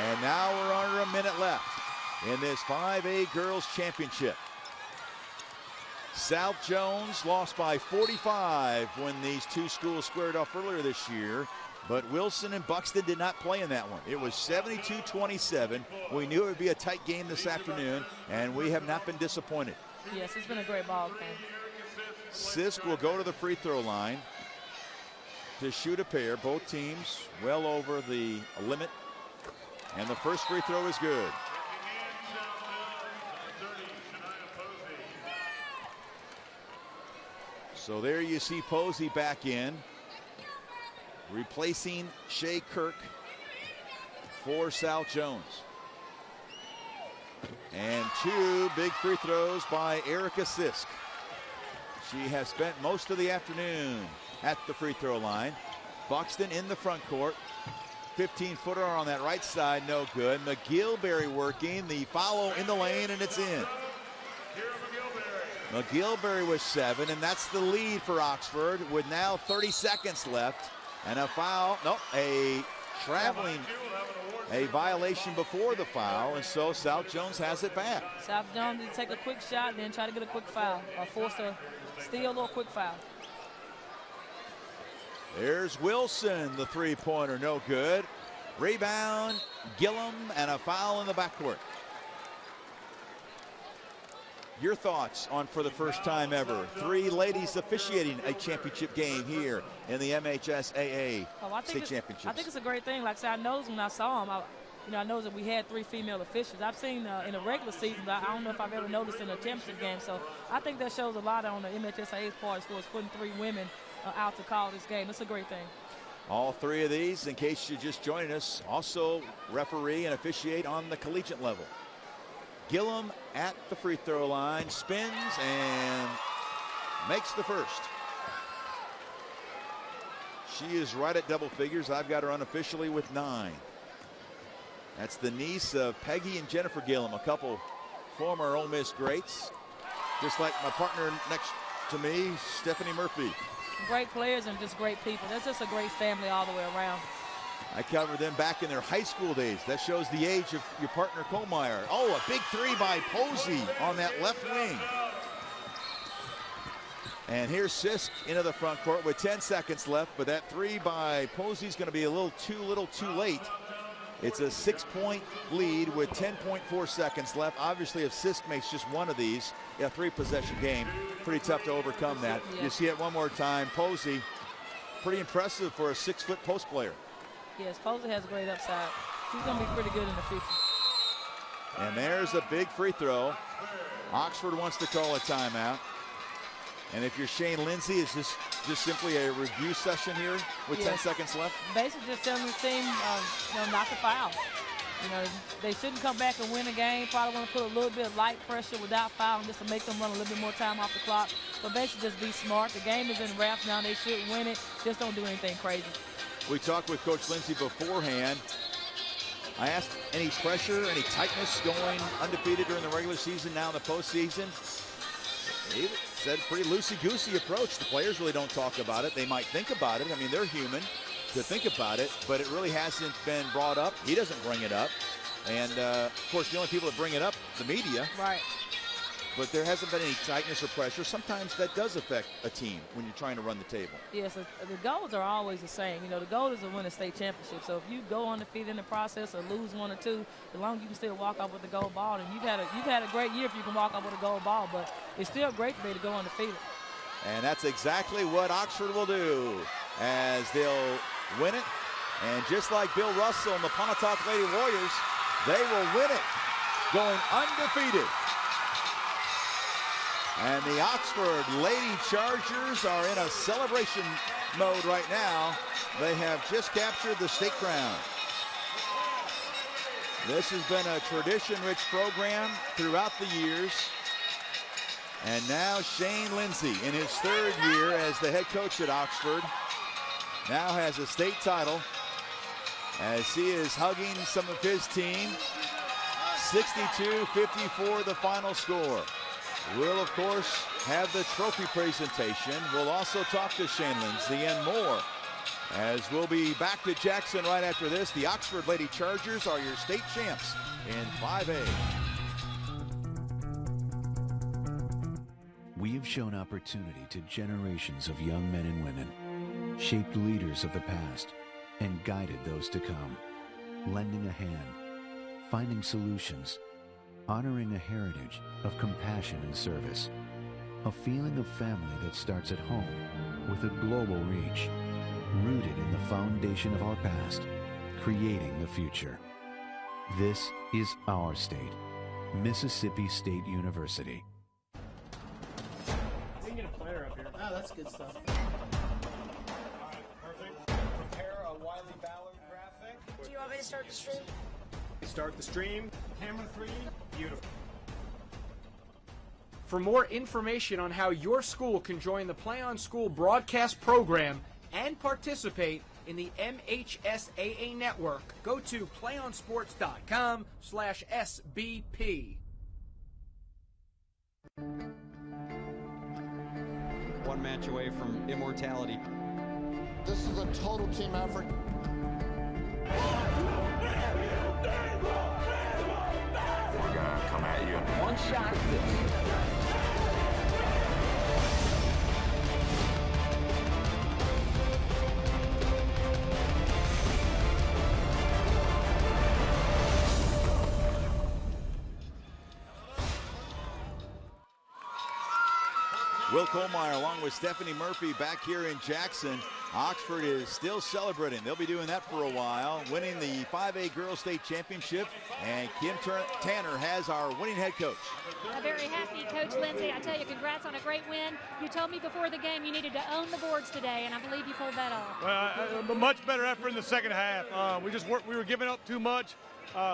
And now we're under a minute left in this 5A Girls Championship. South Jones lost by 45 when these two schools squared off earlier this year. But Wilson and Buxton did not play in that one. It was 72-27. We knew it would be a tight game this afternoon, and we have not been disappointed. Yes, it's been a great ball game. Sisk will go to the free throw line to shoot a pair. Both teams well over the limit. And the first free throw is good. So there you see Posey back in, replacing Shea Kirk for South Jones. And 2 big free throws by Erica Sisk. She has spent most of the afternoon at the free throw line. Buxton in the front court. 15-footer on that right side, no good. McGillberry working, the follow in the lane, and it's in. McGillberry with 7, and that's the lead for Oxford with now 30 seconds left. And a foul, a violation before the foul, and so South Jones has it back. South Jones did take a quick shot, then try to get a quick foul, or force a steal or a quick foul. There's Wilson, the three-pointer, no good. Rebound, Gillum, and a foul in the backcourt. Your thoughts on, for the first time ever, 3 ladies officiating a championship game here in the MHSAA state championships? I think it's a great thing. Like I said, I noticed when I saw them, I noticed that we had 3 female officials. I've seen in the regular season, but I don't know if I've ever noticed in a championship game. So I think that shows a lot on the MHSAA's part as far as putting 3 women out to call this game. It's a great thing. All 3 of these, in case you're just joining us, also referee and officiate on the collegiate level. Gillum at the free throw line, spins and makes the first. She is right at double figures. I've got her unofficially with 9. That's the niece of Peggy and Jennifer Gillum, a couple former Ole Miss greats. Just like my partner next to me, Stephanie Murphy. Great players and just great people. That's just a great family all the way around. I covered them back in their high school days. That shows the age of your partner, Kohlmeyer. Oh, a big 3 by Posey on that left wing. And here's Sisk into the front court with 10 seconds left, but that 3 by Posey is going to be a little too late. It's a 6-point lead with 10.4 seconds left. Obviously, if Sisk makes just one of these, a 3-possession game, pretty tough to overcome that. Yeah. You see it one more time. Posey, pretty impressive for a 6-foot post player. Yes, Posey has a great upside. She's going to be pretty good in the future. And there's a big free throw. Oxford wants to call a timeout. And if you're Shane Lindsay, is this just simply a review session here with 10 seconds left? Basically just telling the team, not to foul. They shouldn't come back and win a game. Probably want to put a little bit of light pressure without fouling just to make them run a little bit more time off the clock. But basically just be smart. The game is in wraps now. They should win it. Just don't do anything crazy. We talked with Coach Lindsay beforehand. I asked any pressure, any tightness going undefeated during the regular season, now in the postseason. He said pretty loosey-goosey approach. The players really don't talk about it. They might think about it. I mean, they're human to think about it, but it really hasn't been brought up. He doesn't bring it up. And, of course, the only people that bring it up, the media. Right. But there hasn't been any tightness or pressure. Sometimes that does affect a team when you're trying to run the table. Yes, the goals are always the same. You know, the goal is to win a state championship. So if you go undefeated in the process or lose one or two, as long as you can still walk off with the gold ball, and you've had a great year if you can walk off with a gold ball. But it's still great to be able to go undefeated. And that's exactly what Oxford will do, as they'll win it. And just like Bill Russell and the Pontotoc Lady Warriors, they will win it, going undefeated. And the Oxford Lady Chargers are in a celebration mode right now. They have just captured the state crown. This has been a tradition-rich program throughout the years. And now Shane Lindsay, in his third year as the head coach at Oxford, now has a state title as he is hugging some of his team. 62-54 the final score. We'll, of course, have the trophy presentation. We'll also talk to Shane Lindsay and more, as we'll be back to Jackson right after this. The Oxford Lady Chargers are your state champs in 5A. We have shown opportunity to generations of young men and women, shaped leaders of the past, and guided those to come, lending a hand, finding solutions, honoring a heritage of compassion and service, a feeling of family that starts at home with a global reach, rooted in the foundation of our past, creating the future. This is our state, Mississippi State University. We can get a player up here. Oh, that's good stuff. All right, perfect. Prepare a Wiley Ballard graphic. Do you want me to start the stream? Start the stream. Camera 3. Beautiful. For more information on how your school can join the Play on School broadcast program and participate in the MHSAA network, go to playonsports.com/SBP. One match away from immortality. This is a total team effort. We're gonna come at you. One shot. Will Kohlmeyer along with Stephanie Murphy back here in Jackson. Oxford is still celebrating. They'll be doing that for a while, winning the 5A Girls State Championship. And Kim Tanner has our winning head coach. A very happy Coach Lindsay. I tell you, congrats on a great win. You told me before the game you needed to own the boards today, and I believe you pulled that off. Well, much better effort in the second half. We were giving up too much.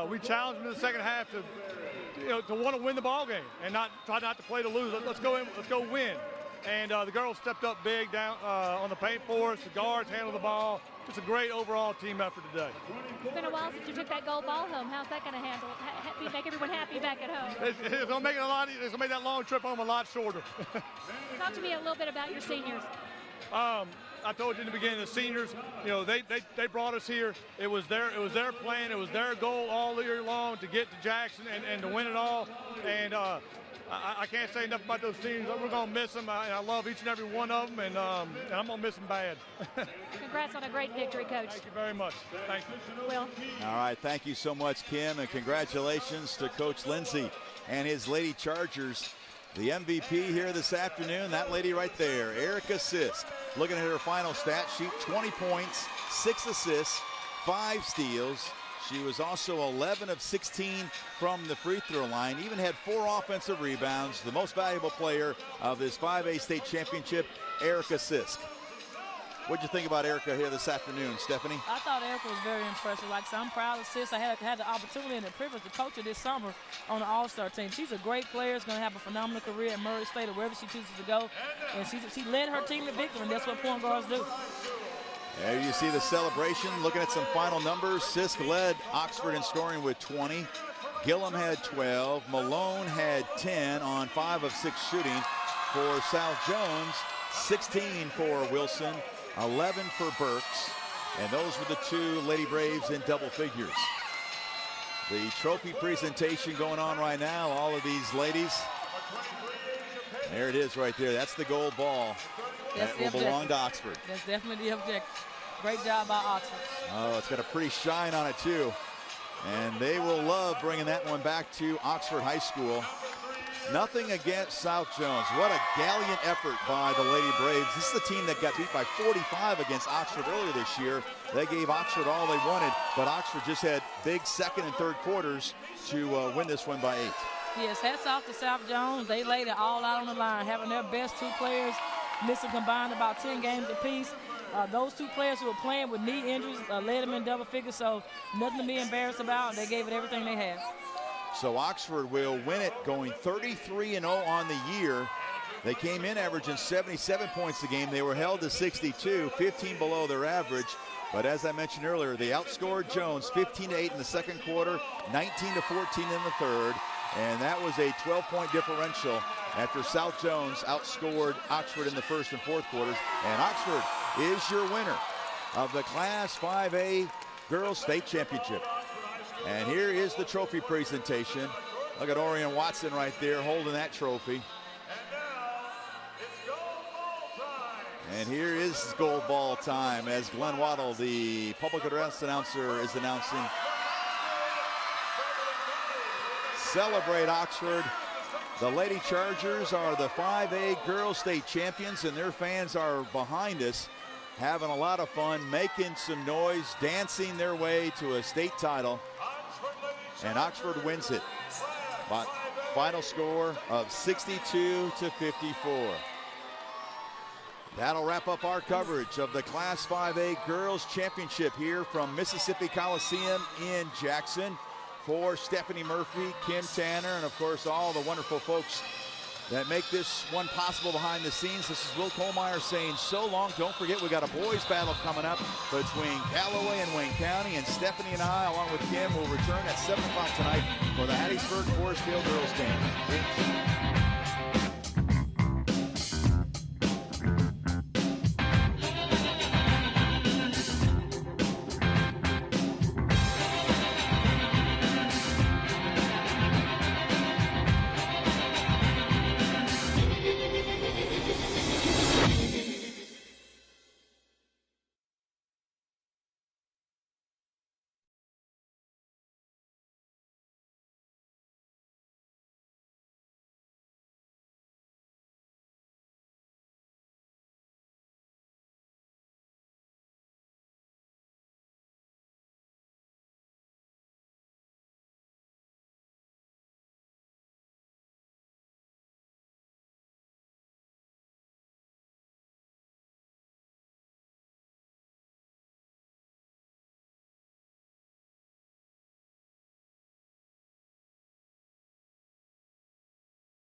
We challenged them in the second half to want to win the ball game and try not to play to lose. Let's go in, let's go win. And the girls stepped up big down on the paint for us. The guards handled the ball. It's a great overall team effort today. It's been a while since you took that gold ball home. How's that going to handle? Make everyone happy back at home? It's going to make it a lot. It's going to make that long trip home a lot shorter. Talk to me a little bit about your seniors. I told you in the beginning, the seniors, they brought us here. It was their plan. It was their goal all year long to get to Jackson and to win it all. And I can't say enough about those seniors. We're going to miss them. I love each and every one of them, and I'm going to miss them bad. Congrats on a great victory, Coach. Thank you very much. Thank you. Will. All right, thank you so much, Kim, and congratulations to Coach Lindsay and his Lady Chargers. The MVP here this afternoon, that lady right there, Erica Sisk. Looking at her final stat sheet, 20 points, 6 assists, 5 steals. She was also 11 of 16 from the free throw line, even had 4 offensive rebounds. The most valuable player of this 5A state championship, Erica Sisk. What'd you think about Erica here this afternoon, Stephanie? I thought Erica was very impressive. Like I said, I'm proud of Sis. I had the opportunity and the privilege to coach her this summer on the All-Star team. She's a great player. She's going to have a phenomenal career at Murray State or wherever she chooses to go. And she led her team to victory, and that's what point guards do. There you see the celebration. Looking at some final numbers, Sisk led Oxford in scoring with 20. Gillum had 12. Malone had 10 on 5 of 6 shooting for South Jones. 16 for Wilson, 11 for Burks. And those were the 2 Lady Braves in double figures. The trophy presentation going on right now. All of these ladies. There it is right there. That's the gold ball. That will belong to Oxford. That's definitely the objective. Great job by Oxford. Oh, it's got a pretty shine on it too. And they will love bringing that one back to Oxford High School. Nothing against South Jones. What a gallant effort by the Lady Braves. This is the team that got beat by 45 against Oxford earlier this year. They gave Oxford all they wanted, but Oxford just had big second and third quarters to win this one by 8. Yes, hats off to South Jones. They laid it all out on the line, having their best 2 players missing combined about 10 games apiece. Those 2 players who were playing with knee injuries led them in double figures, so nothing to be embarrassed about. They gave it everything they had. So Oxford will win it, going 33-0 on the year. They came in averaging 77 points a game. They were held to 62, 15 below their average. But as I mentioned earlier, they outscored Jones 15-8 in the second quarter, 19-14 in the third. And that was a 12-point differential after South Jones outscored Oxford in the first and fourth quarters. And Oxford is your winner of the Class 5A Girls State Championship. And here is the trophy presentation. Look at Orion Watson right there holding that trophy. And here is gold ball time as Glenn Waddle, the public address announcer, is announcing. Celebrate Oxford. The Lady Chargers are the 5A Girls State Champions, and their fans are behind us, having a lot of fun, making some noise, dancing their way to a state title. And Oxford wins it by final score of 62-54. That'll wrap up our coverage of the Class 5A Girls Championship here from Mississippi Coliseum in Jackson. For Stephanie Murphy, Kim Tanner, and of course all the wonderful folks that make this one possible behind the scenes. This is Will Kohlmeyer saying so long. Don't forget, we got a boys battle coming up between Callaway and Wayne County, and Stephanie and I, along with Kim, will return at 7 o'clock tonight for the Hattiesburg-Forest Hill girls game.